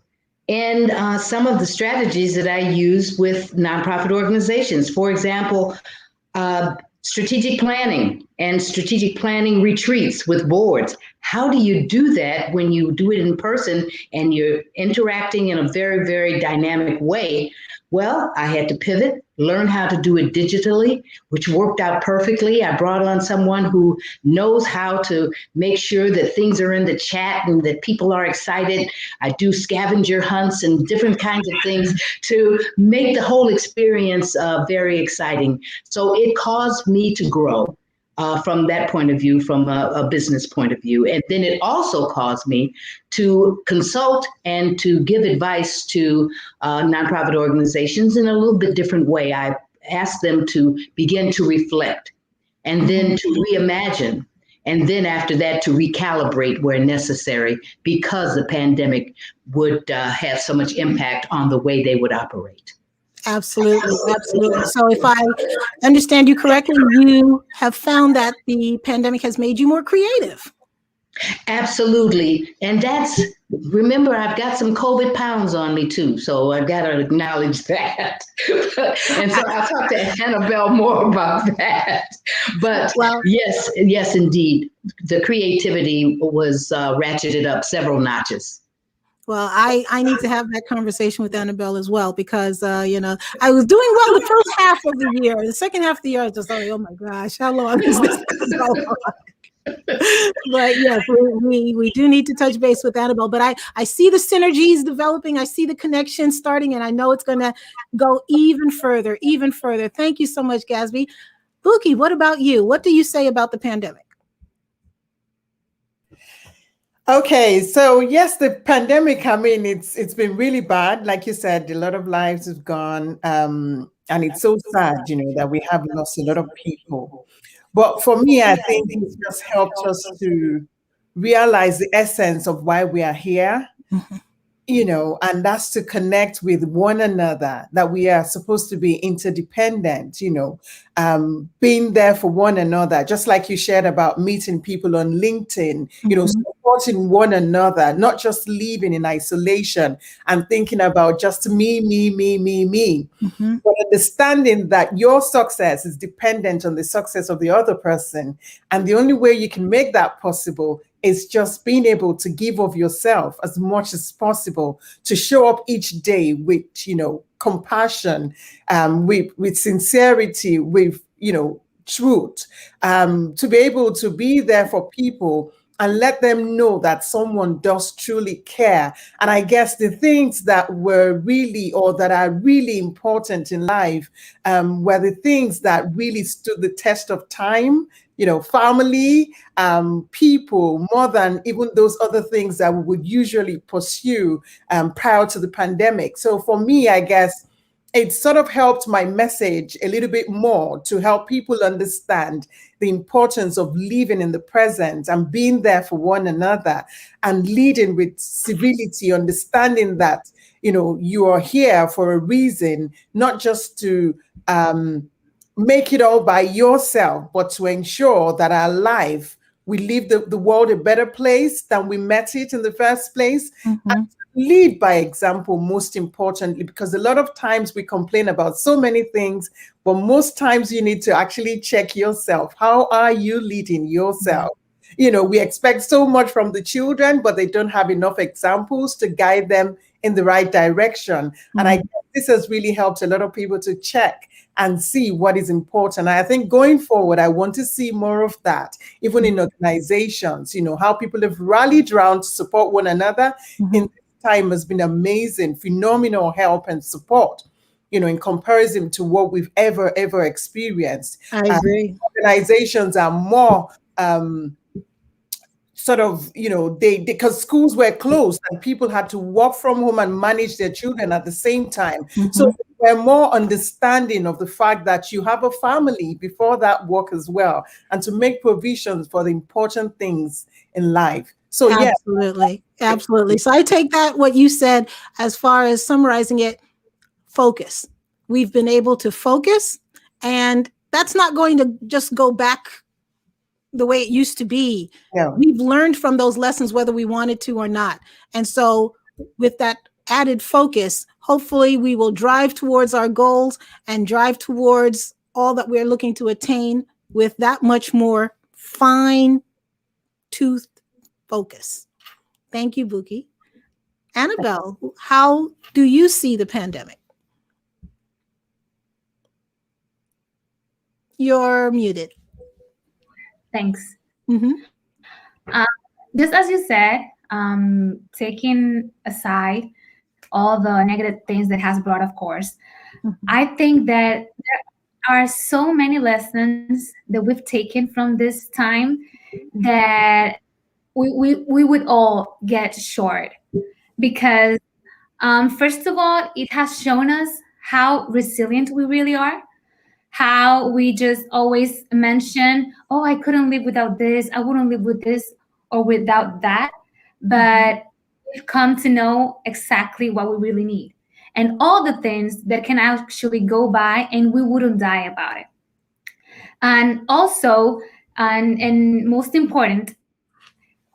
in some of the strategies that I use with nonprofit organizations. For example, strategic planning and strategic planning retreats with boards. How do you do that when you do it in person and you're interacting in a very, very dynamic way? Well, I had to pivot, learn how to do it digitally, which worked out perfectly. I brought on someone who knows how to make sure that things are in the chat and that people are excited. I do scavenger hunts and different kinds of things to make the whole experience very exciting. So it caused me to grow. From that point of view, from a business point of view. And then it also caused me to consult and to give advice to nonprofit organizations in a little bit different way. I asked them to begin to reflect and then to reimagine. And then after that, to recalibrate where necessary, because the pandemic would have so much impact on the way they would operate. Absolutely, absolutely. So if I understand you correctly, you have found that the pandemic has made you more creative. Absolutely. And remember, I've got some COVID pounds on me too, so I've got to acknowledge that. And so I'll talk to Annabelle more about that. But yes, indeed. The creativity was ratcheted up several notches. Well, I need to have that conversation with Annabelle as well, because, I was doing well the first half of the year. The second half of the year, I was just like, oh my gosh, how long is this going to go on? But yes, we do need to touch base with Annabelle. But I see the synergies developing. I see the connection starting, and I know it's going to go even further, even further. Thank you so much, Gasby. Buki, what about you? What do you say about the pandemic? Okay, so yes, the pandemic, I mean, it's been really bad. Like you said, a lot of lives have gone, and it's so sad, that we have lost a lot of people. But for me, I think it's just helped us to realize the essence of why we are here. Mm-hmm. And that's to connect with one another, that we are supposed to be interdependent, being there for one another, just like you shared about meeting people on LinkedIn, supporting one another, not just living in isolation and thinking about just me, mm-hmm. but understanding that your success is dependent on the success of the other person. And the only way you can make that possible is just being able to give of yourself as much as possible, to show up each day with, compassion, with sincerity, with, truth, to be able to be there for people and let them know that someone does truly care. And I guess the things that were really, or that are really important in life, were the things that really stood the test of time. Family, people, more than even those other things that we would usually pursue prior to the pandemic. So for me, I guess it sort of helped my message a little bit more to help people understand the importance of living in the present and being there for one another and leading with civility, understanding that, you are here for a reason, not just to make it all by yourself, but to ensure that our life, we leave the world a better place than we met it in the first place. Mm-hmm. And lead by example, most importantly, because a lot of times we complain about so many things, but most times you need to actually check yourself. How are you leading yourself? Mm-hmm. We expect so much from the children, but they don't have enough examples to guide them in the right direction. Mm-hmm. And I guess this has really helped a lot of people to check and see what is important. I think going forward, I want to see more of that, even in organizations, how people have rallied around to support one another. Mm-hmm. In this time has been amazing, phenomenal help and support, in comparison to what we've ever experienced. I agree. Organizations are more sort of, they because schools were closed and people had to work from home and manage their children at the same time. So we're more understanding of the fact that you have a family before that work as well, and to make provisions for the important things in life. So yeah. Absolutely. So I take that what you said as far as summarizing it, focus. We've been able to focus, and that's not going to just go back the way it used to be. Yeah. We've learned from those lessons, whether we wanted to or not. And so with that added focus, hopefully we will drive towards our goals and drive towards all that we're looking to attain with that much more fine-toothed focus. Thank you, Buki. Annabelle, how do you see the pandemic? You're muted. Thanks. Mm-hmm. Just as you said, taking aside all the negative things that has brought, of course, I think that there are so many lessons that we've taken from this time that we would all get short, because first of all, it has shown us how resilient we really are, how we just always mention, oh, I couldn't live without this, I wouldn't live with this or without that, but we've come to know exactly what we really need and all the things that can actually go by and we wouldn't die about it. And also, and most important,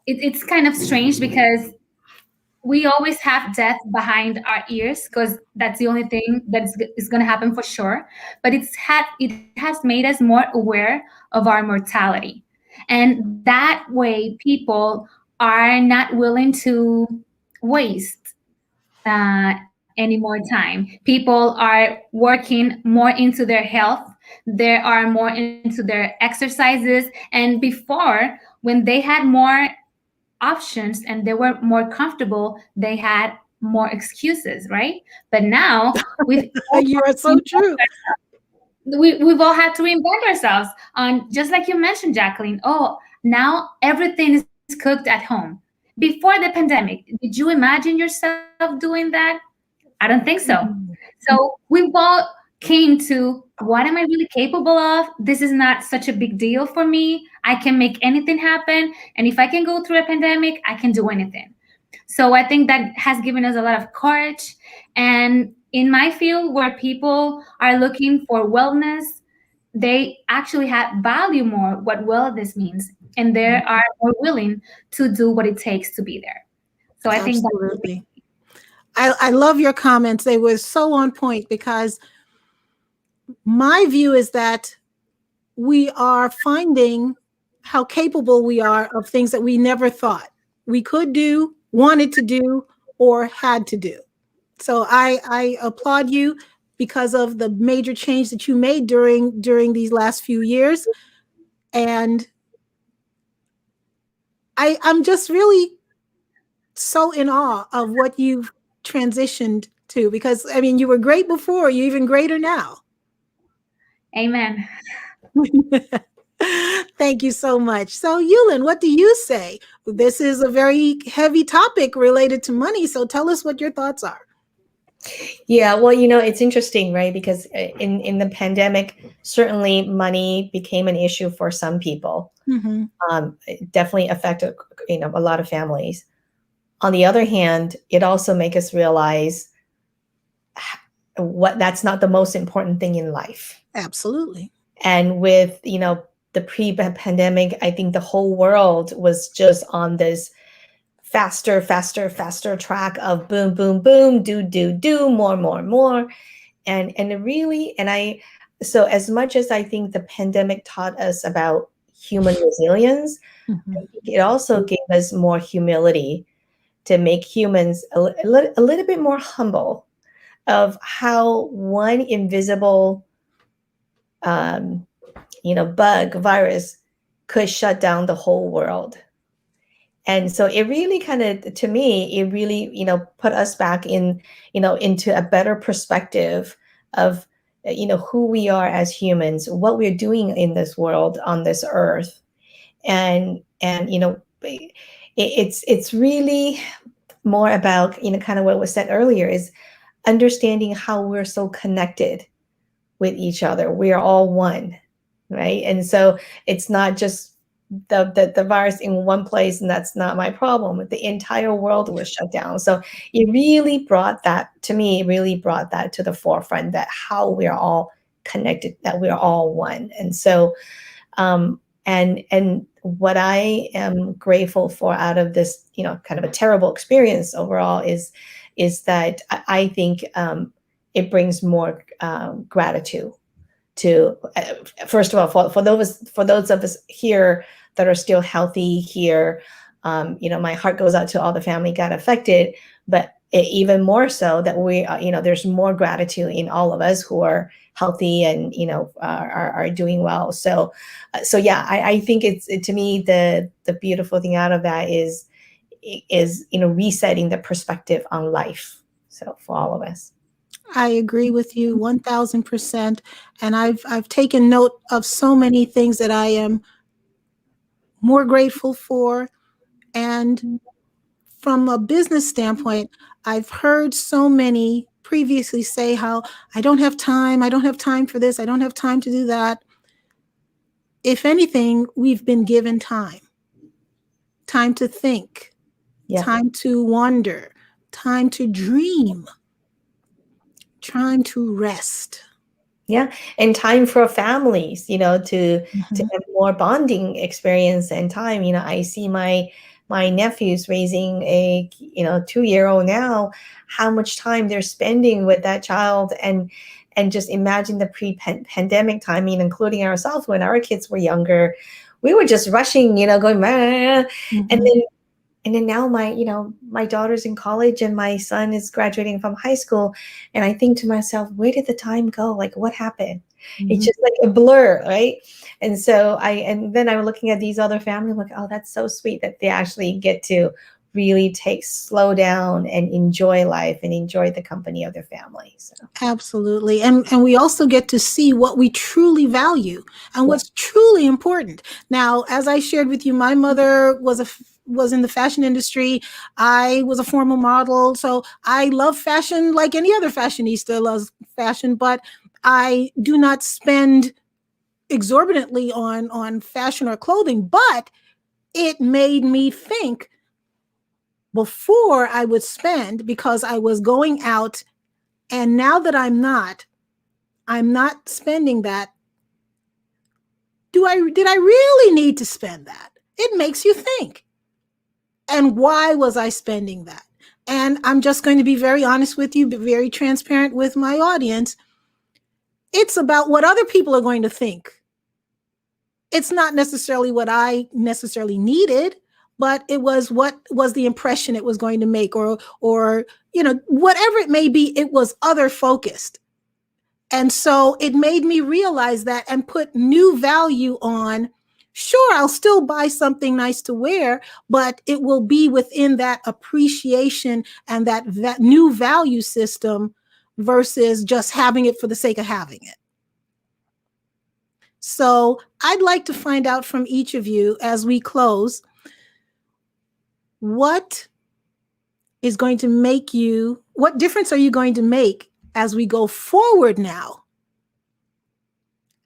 it's kind of strange because we always have death behind our ears, because that's the only thing that is going to happen for sure. But it has made us more aware of our mortality. And that way, people are not willing to waste any more time. People are working more into their health. They are more into their exercises. And before, when they had more options and they were more comfortable, they had more excuses, right? But now you are so true. We've all had to reinvent ourselves. Just like you mentioned, Jacqueline, now everything is cooked at home. Before the pandemic, did you imagine yourself doing that? I don't think so. So we've all came to, what am I really capable of? This is not such a big deal for me. I can make anything happen. And if I can go through a pandemic, I can do anything. So I think that has given us a lot of courage. And in my field, where people are looking for wellness, they actually value more what wellness means. And they are more willing to do what it takes to be there. So I think absolutely. I love your comments. They were so on point, because my view is that we are finding how capable we are of things that we never thought we could do, wanted to do, or had to do. So I applaud you because of the major change that you made during these last few years. And I'm just really so in awe of what you've transitioned to, because I mean, you were great before, you're even greater now. Amen. Thank you so much. So Yulin, what do you say? This is a very heavy topic related to money. So tell us what your thoughts are. Yeah, well, it's interesting, right? Because in the pandemic, certainly money became an issue for some people. It definitely affected, a lot of families. On the other hand, it also makes us realize that's not the most important thing in life. Absolutely. And with, the pre-pandemic, I think the whole world was just on this faster track of boom, boom, boom, do, more. So as much as I think the pandemic taught us about human resilience, I think it also gave us more humility to make humans a little bit more humble of how one invisible bug, virus could shut down the whole world. And so it really to me, it really, put us back in, into a better perspective of, who we are as humans, what we're doing in this world, on this earth. And it's really more about, kind of what was said earlier, is understanding how we're so connected with each other. We are all one, right? And so it's not just the virus in one place, and that's not my problem. The entire world was shut down. So it really brought that to me, really brought that to the forefront, that how we're all connected, that we're all one. And so, and what I am grateful for out of this, kind of a terrible experience overall is that I think it brings more gratitude to, first of all, for those of us here that are still healthy here. My heart goes out to all the family got affected, but even more so that we, there's more gratitude in all of us who are healthy and are doing well. So yeah, I think to me the beautiful thing out of that is resetting the perspective on life. So for all of us. I agree with you 1000%. And I've taken note of so many things that I am more grateful for. And from a business standpoint, I've heard so many previously say how I don't have time for this, I don't have time to do that. If anything, we've been given time to think, time to wonder, time to dream, time to rest. Yeah. And time for families, to have more bonding experience and time. I see my nephews raising a 2-year-old now, how much time they're spending with that child, and just imagine the pre-pandemic time, including ourselves when our kids were younger, we were just rushing, going, and then now my daughter's in college and my son is graduating from high school. And I think to myself, where did the time go? Like, what happened? It's just like a blur, right? And so then I'm looking at these other families, like, oh, that's so sweet that they actually get to really slow down and enjoy life and enjoy the company of their family. So. Absolutely. And we also get to see what we truly value and what's truly important. Now, as I shared with you, my mother was in the fashion industry. I was a formal model. So I love fashion like any other fashionista loves fashion, but I do not spend exorbitantly on fashion or clothing, but it made me think before I would spend, because I was going out, and now that I'm not spending that. Did I really need to spend that? It makes you think. And why was I spending that? And I'm just going to be very honest with you, but very transparent with my audience. It's about what other people are going to think. It's not necessarily what I necessarily needed, but it was what was the impression it was going to make, or whatever it may be, it was other focused. And so it made me realize that and put new value on, sure, I'll still buy something nice to wear, but it will be within that appreciation and that new value system versus just having it for the sake of having it. So I'd like to find out from each of you as we close, what difference are you going to make as we go forward now,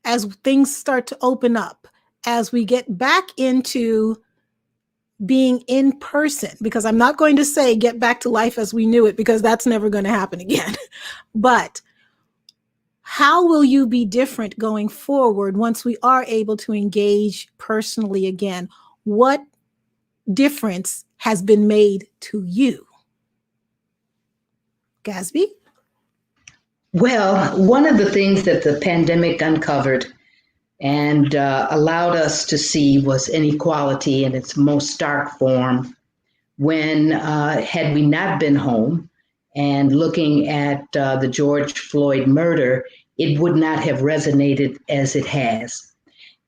as things start to open up, as we get back into being in person? Because I'm not going to say get back to life as we knew it, because that's never going to happen again. But how will you be different going forward once we are able to engage personally again? What difference has been made to you? Gasby? Well, one of the things that the pandemic uncovered and allowed us to see was inequality in its most stark form. When had we not been home and looking at the George Floyd murder, it would not have resonated as it has.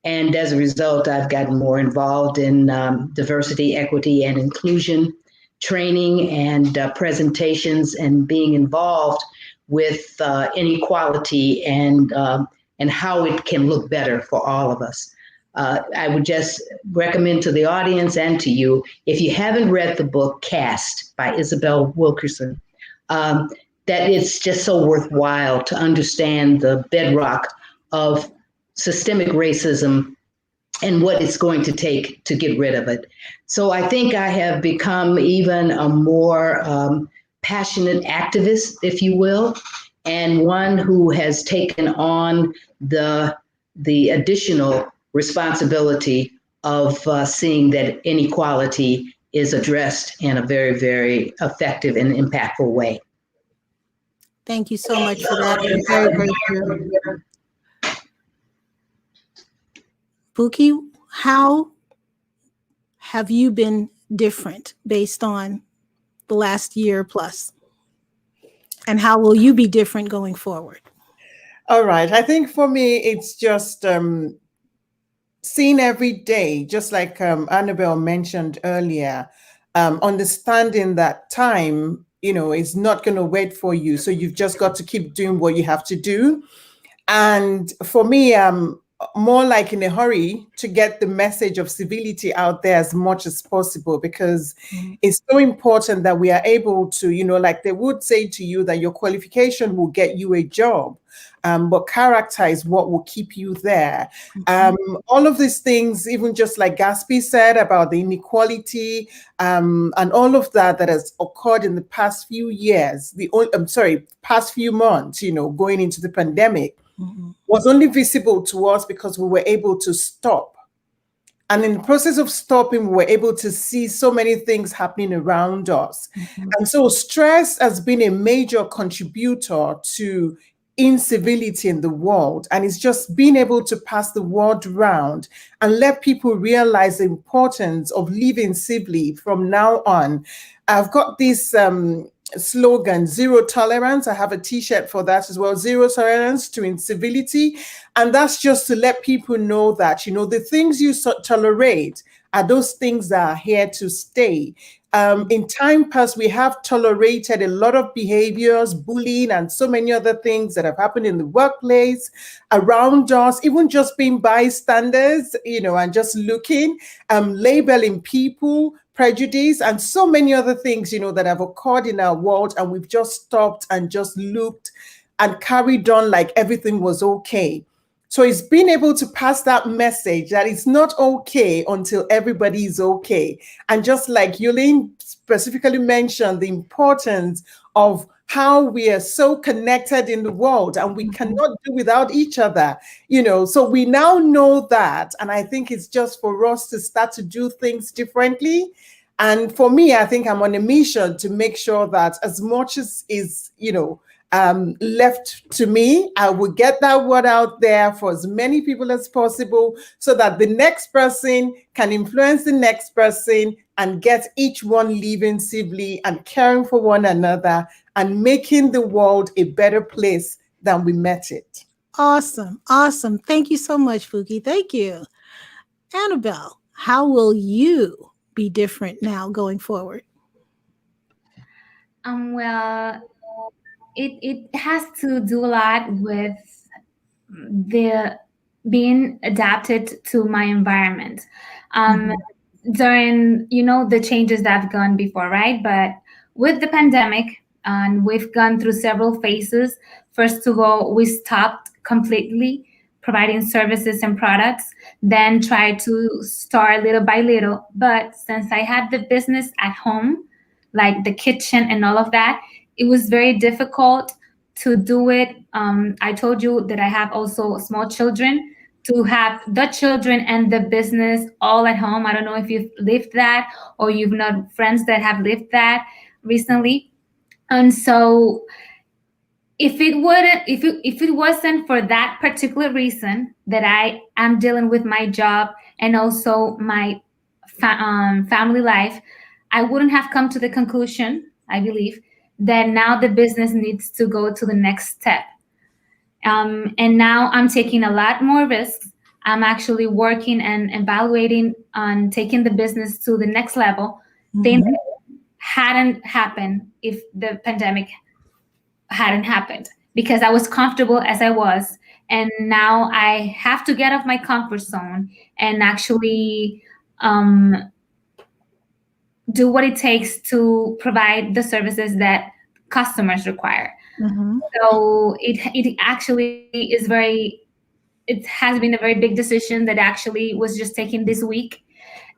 And as a result, I've gotten more involved in diversity, equity, and inclusion training and presentations, and being involved with inequality and how it can look better for all of us. I would just recommend to the audience and to you, if you haven't read the book Caste by Isabel Wilkerson, that it's just so worthwhile to understand the bedrock of systemic racism and what it's going to take to get rid of it. So I think I have become even a more passionate activist, if you will, and one who has taken on the additional responsibility of seeing that inequality is addressed in a very, very effective and impactful way. Thank you so much for that. Very, very true. Buki, how have you been different based on the last year plus? And how will you be different going forward? All right. I think for me, it's just seeing every day, just like Annabelle mentioned earlier, understanding that time, is not going to wait for you. So you've just got to keep doing what you have to do. And for me, I'm more like in a hurry to get the message of civility out there as much as possible, because it's so important that we are able to, like they would say to you that your qualification will get you a job. But character is what will keep you there. All of these things, even just like Gatsby said about the inequality and all of that has occurred in the past few years, past few months, going into the pandemic, was only visible to us because we were able to stop. And in the process of stopping, we were able to see so many things happening around us. And so stress has been a major contributor to incivility in the world, and it's just being able to pass the word around and let people realize the importance of living civilly from now on. I've got this slogan, zero tolerance. I have a t-shirt for that as well, zero tolerance to incivility. And that's just to let people know that, the things you tolerate are those things that are here to stay. In time past, we have tolerated a lot of behaviors, bullying, and so many other things that have happened in the workplace, around us, even just being bystanders, and just looking, labeling people, prejudice, and so many other things, that have occurred in our world. And we've just stopped and just looked and carried on like everything was okay. So it's being able to pass that message that it's not okay until everybody is okay. And just like Yulene specifically mentioned, the importance of how we are so connected in the world and we cannot do without each other, so we now know that. And I think it's just for us to start to do things differently. And for me, I think I'm on a mission to make sure that as much as is, left to me, I will get that word out there for as many people as possible so that the next person can influence the next person and get each one living civilly and caring for one another and making the world a better place than we met it. Awesome. Awesome. Thank you so much, Buki. Thank you. Annabelle, how will you be different now going forward? Well, it has to do a lot with the being adapted to my environment during the changes that have gone before, right? But with the pandemic, and we've gone through several phases. First of all, we stopped completely providing services and products, then tried to start little by little. But since I had the business at home, like the kitchen and all of that, it was very difficult to do it. I told you that I have also small children, to have the children and the business all at home. I don't know if you've lived that or you've known friends that have lived that recently. And so if it wasn't for that particular reason that I am dealing with my job and also my family life, I wouldn't have come to the conclusion, I believe, that now the business needs to go to the next step. And now I'm taking a lot more risks. I'm actually working and evaluating on taking the business to the next level. Things that hadn't happened if the pandemic hadn't happened, because I was comfortable as I was And now I have to get off my comfort zone and actually do what it takes to provide the services that customers require. Mhm. So it actually is it has been a very big decision that actually was just taken this week,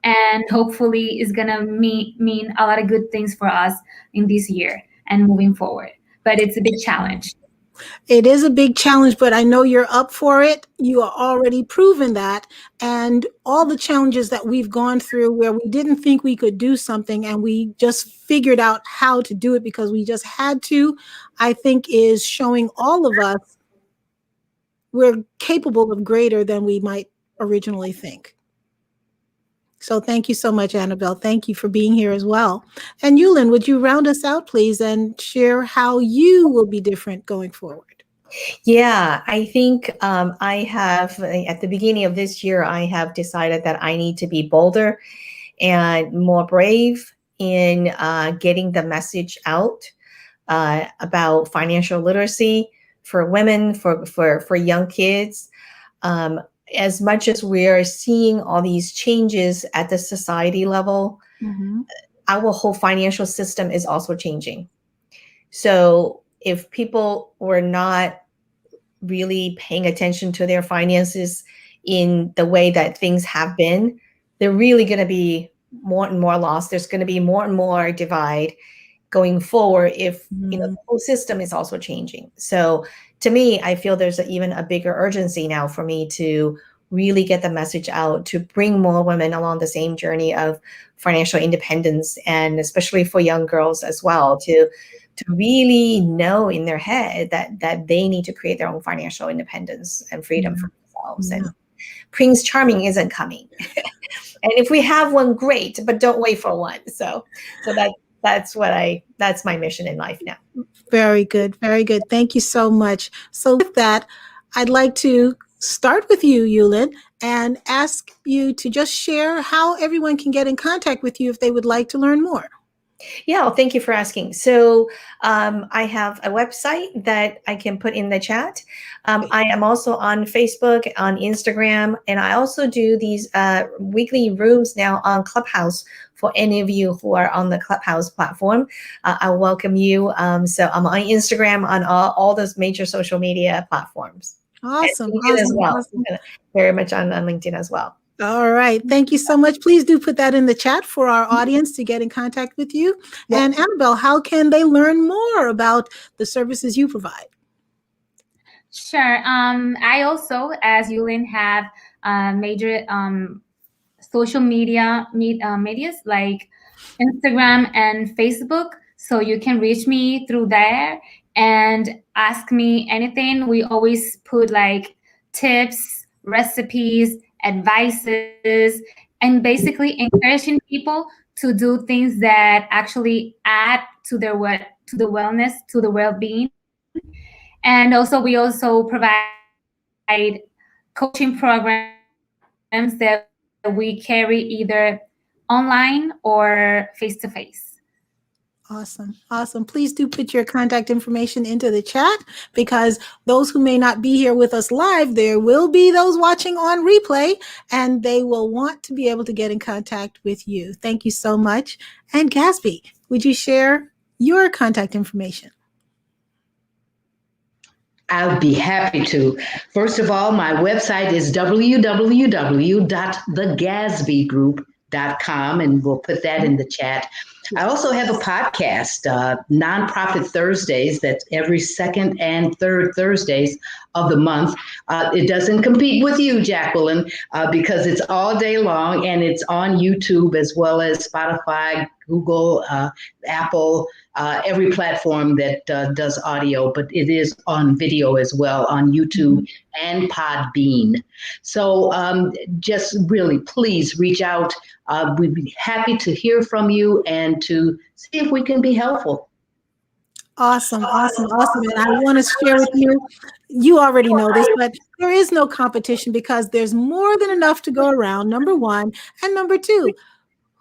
and hopefully is gonna mean a lot of good things for us in this year and moving forward. But it's a big challenge. It is a big challenge, but I know you're up for it. You are already proven that. And all the challenges that we've gone through where we didn't think we could do something and we just figured out how to do it because we just had to, I think is showing all of us we're capable of greater than we might originally think. So thank you so much, Annabelle. Thank you for being here as well. And Yulin, would you round us out, please, and share how you will be different going forward? Yeah, I think I have, at the beginning of this year, I have decided that I need to be bolder and more brave in getting the message out about financial literacy for women, for young kids. As much as we're seeing all these changes at the society level, our whole financial system is also changing. So if people were not really paying attention to their finances in the way that things have been, they're really going to be more and more lost. There's going to be more and more divide going forward if the whole system is also changing. So to me, I feel there's even a bigger urgency now for me to really get the message out, to bring more women along the same journey of financial independence, and especially for young girls as well, to really know in their head that they need to create their own financial independence and freedom for themselves. And Prince Charming isn't coming. And if we have one, great, but don't wait for one. So that's my mission in life now. Very good. Very good. Thank you so much. So with that, I'd like to start with you, Yulin, and ask you to just share how everyone can get in contact with you if they would like to learn more. Yeah, well, thank you for asking. So I have a website that I can put in the chat. I am also on Facebook, on Instagram, and I also do these weekly rooms now on Clubhouse. For any of you who are on the Clubhouse platform, I welcome you. So I'm on Instagram, on all those major social media platforms. Awesome. LinkedIn as well. Awesome. Very much on LinkedIn as well. All right. Thank you so much. Please do put that in the chat for our audience to get in contact with you. Yep. And Annabelle, how can they learn more about the services you provide? Sure. I also, as Yulin, have major social medias like Instagram and Facebook. So you can reach me through there and ask me anything. We always put like tips, recipes, advices, and basically encouraging people to do things that actually add to their to the wellness, to the well-being. And also we also provide coaching programs that we carry either online or face-to-face. Awesome. Awesome. Please do put your contact information into the chat, because those who may not be here with us live, there will be those watching on replay, and they will want to be able to get in contact with you. Thank you so much. And Gatsby, would you share your contact information? I'll be happy to. First of all, my website is www.thegatsbygroup.com, and we'll put that in the chat. I also have a podcast, Nonprofit Thursdays, that's every second and third Thursdays of the month. It doesn't compete with you, Jacqueline, because it's all day long, and it's on YouTube as well as Spotify, Google, Apple, every platform that does audio, but it is on video as well on YouTube and Podbean. So just really, please reach out. We'd be happy to hear from you and to see if we can be helpful. Awesome, awesome, awesome. And I want to share with you, you already know this, but there is no competition because there's more than enough to go around, number one. And number two,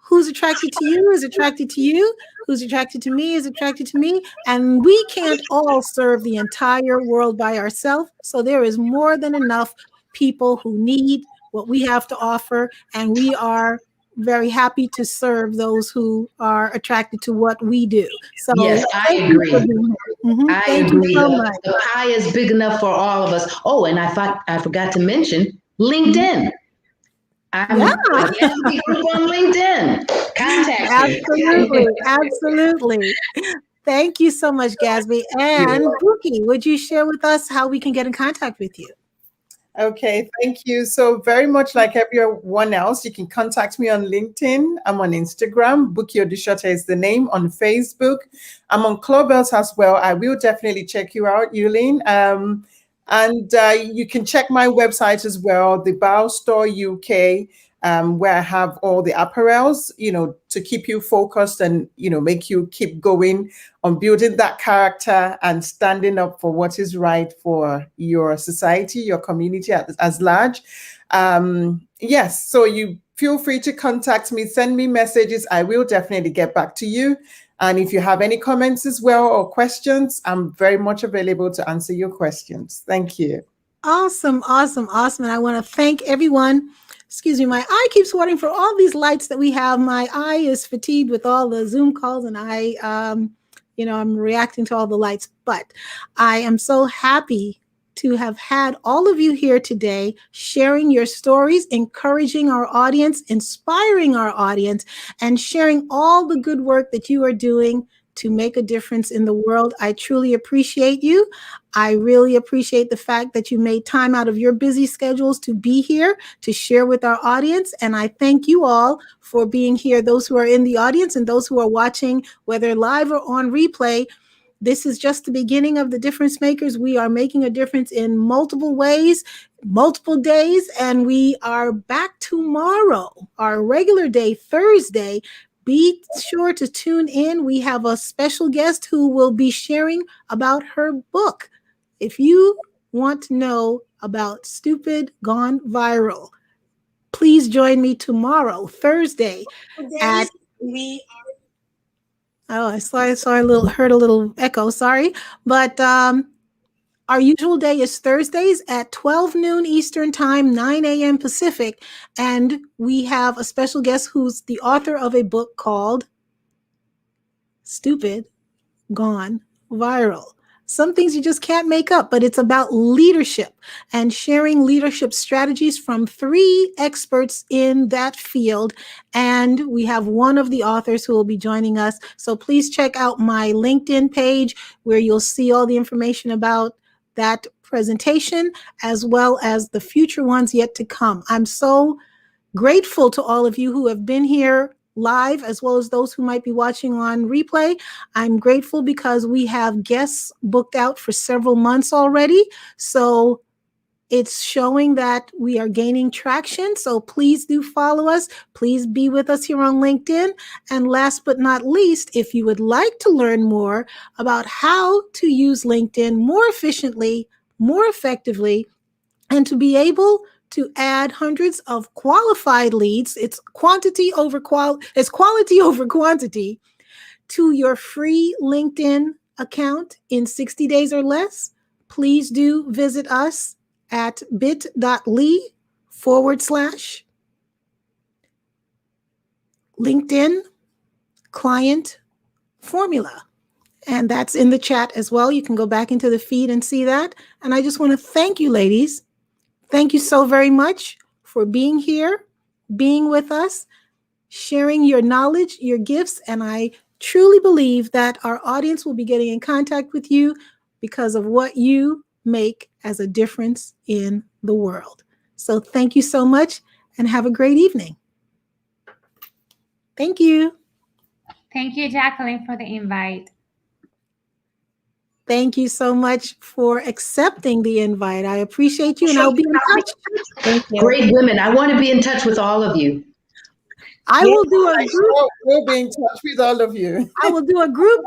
Who's attracted to you is attracted to you. Who's attracted to me is attracted to me. And we can't all serve the entire world by ourselves. So there is more than enough people who need what we have to offer. And we are very happy to serve those who are attracted to what we do. So Yes, I agree. I Thank agree. you so much. The pie is big enough for all of us. Oh, and I forgot to mention LinkedIn. I'm on LinkedIn. Contact me. Absolutely. Thank you so much, Gasby. And Buki, would you share with us how we can get in contact with you? Okay, thank you. So very much like everyone else, you can contact me on LinkedIn. I'm on Instagram. Buki Odushotta is the name. On Facebook. I'm on Clubhouse as well. I will definitely check you out, Yulene. And you can check my website as well, the Bow Store UK, where I have all the apparels, to keep you focused and, make you keep going on building that character and standing up for what is right for your society, your community as large. Yes, so you feel free to contact me, send me messages. I will definitely get back to you. And if you have any comments as well or questions, I'm very much available to answer your questions. Thank you. Awesome. And I want to thank everyone. Excuse me, my eye keeps watering for all these lights that we have. My eye is fatigued with all the Zoom calls, and I'm reacting to all the lights. But I am so happy to have had all of you here today sharing your stories, encouraging our audience, inspiring our audience, and sharing all the good work that you are doing to make a difference in the world. I truly appreciate you. I really appreciate the fact that you made time out of your busy schedules to be here to share with our audience. And I thank you all for being here, those who are in the audience and those who are watching, whether live or on replay. This is just the beginning of the Difference Makers. We are making a difference in multiple ways, multiple days, and we are back tomorrow, our regular day, Thursday. Be sure to tune in. We have a special guest who will be sharing about her book. If you want to know about Stupid Gone Viral, please join me tomorrow, Thursday, at I heard a little echo, sorry. But our usual day is Thursdays at 12 noon Eastern Time, 9 a.m. Pacific. And we have a special guest who's the author of a book called Stupid Gone Viral. Some things you just can't make up, but it's about leadership and sharing leadership strategies from 3 experts in that field. And we have one of the authors who will be joining us. So please check out my LinkedIn page where you'll see all the information about that presentation, as well as the future ones yet to come. I'm so grateful to all of you who have been here live, as well as those who might be watching on replay. I'm grateful because we have guests booked out for several months already. So it's showing that we are gaining traction. So please do follow us. Please be with us here on LinkedIn. And last but not least, if you would like to learn more about how to use LinkedIn more efficiently, more effectively, and to be able to add hundreds of qualified leads, it's quality over quantity, to your free LinkedIn account in 60 days or less, please do visit us at bit.ly/LinkedIn client formula. And that's in the chat as well. You can go back into the feed and see that. And I just want to thank you, ladies. Thank you so very much for being here, being with us, sharing your knowledge, your gifts. And I truly believe that our audience will be getting in contact with you because of what you make as a difference in the world. So thank you so much and have a great evening. Thank you. Thank you, Jacqueline, for the invite. Thank you so much for accepting the invite. I appreciate you, and I'll be in touch. Thank you. Great women. I want to be in touch with all of you. We'll be in touch with all of you. I will do a group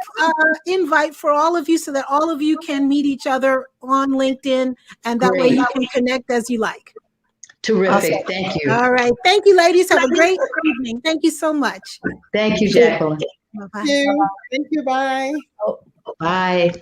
invite for all of you so that all of you can meet each other on LinkedIn, and that way you can connect as you like. Terrific. Awesome. Thank you. All right. Thank you, ladies. Have a great evening. Thank you so much. Thank you, Jacqueline. Bye-bye. Thank you. Thank you. Bye. Bye.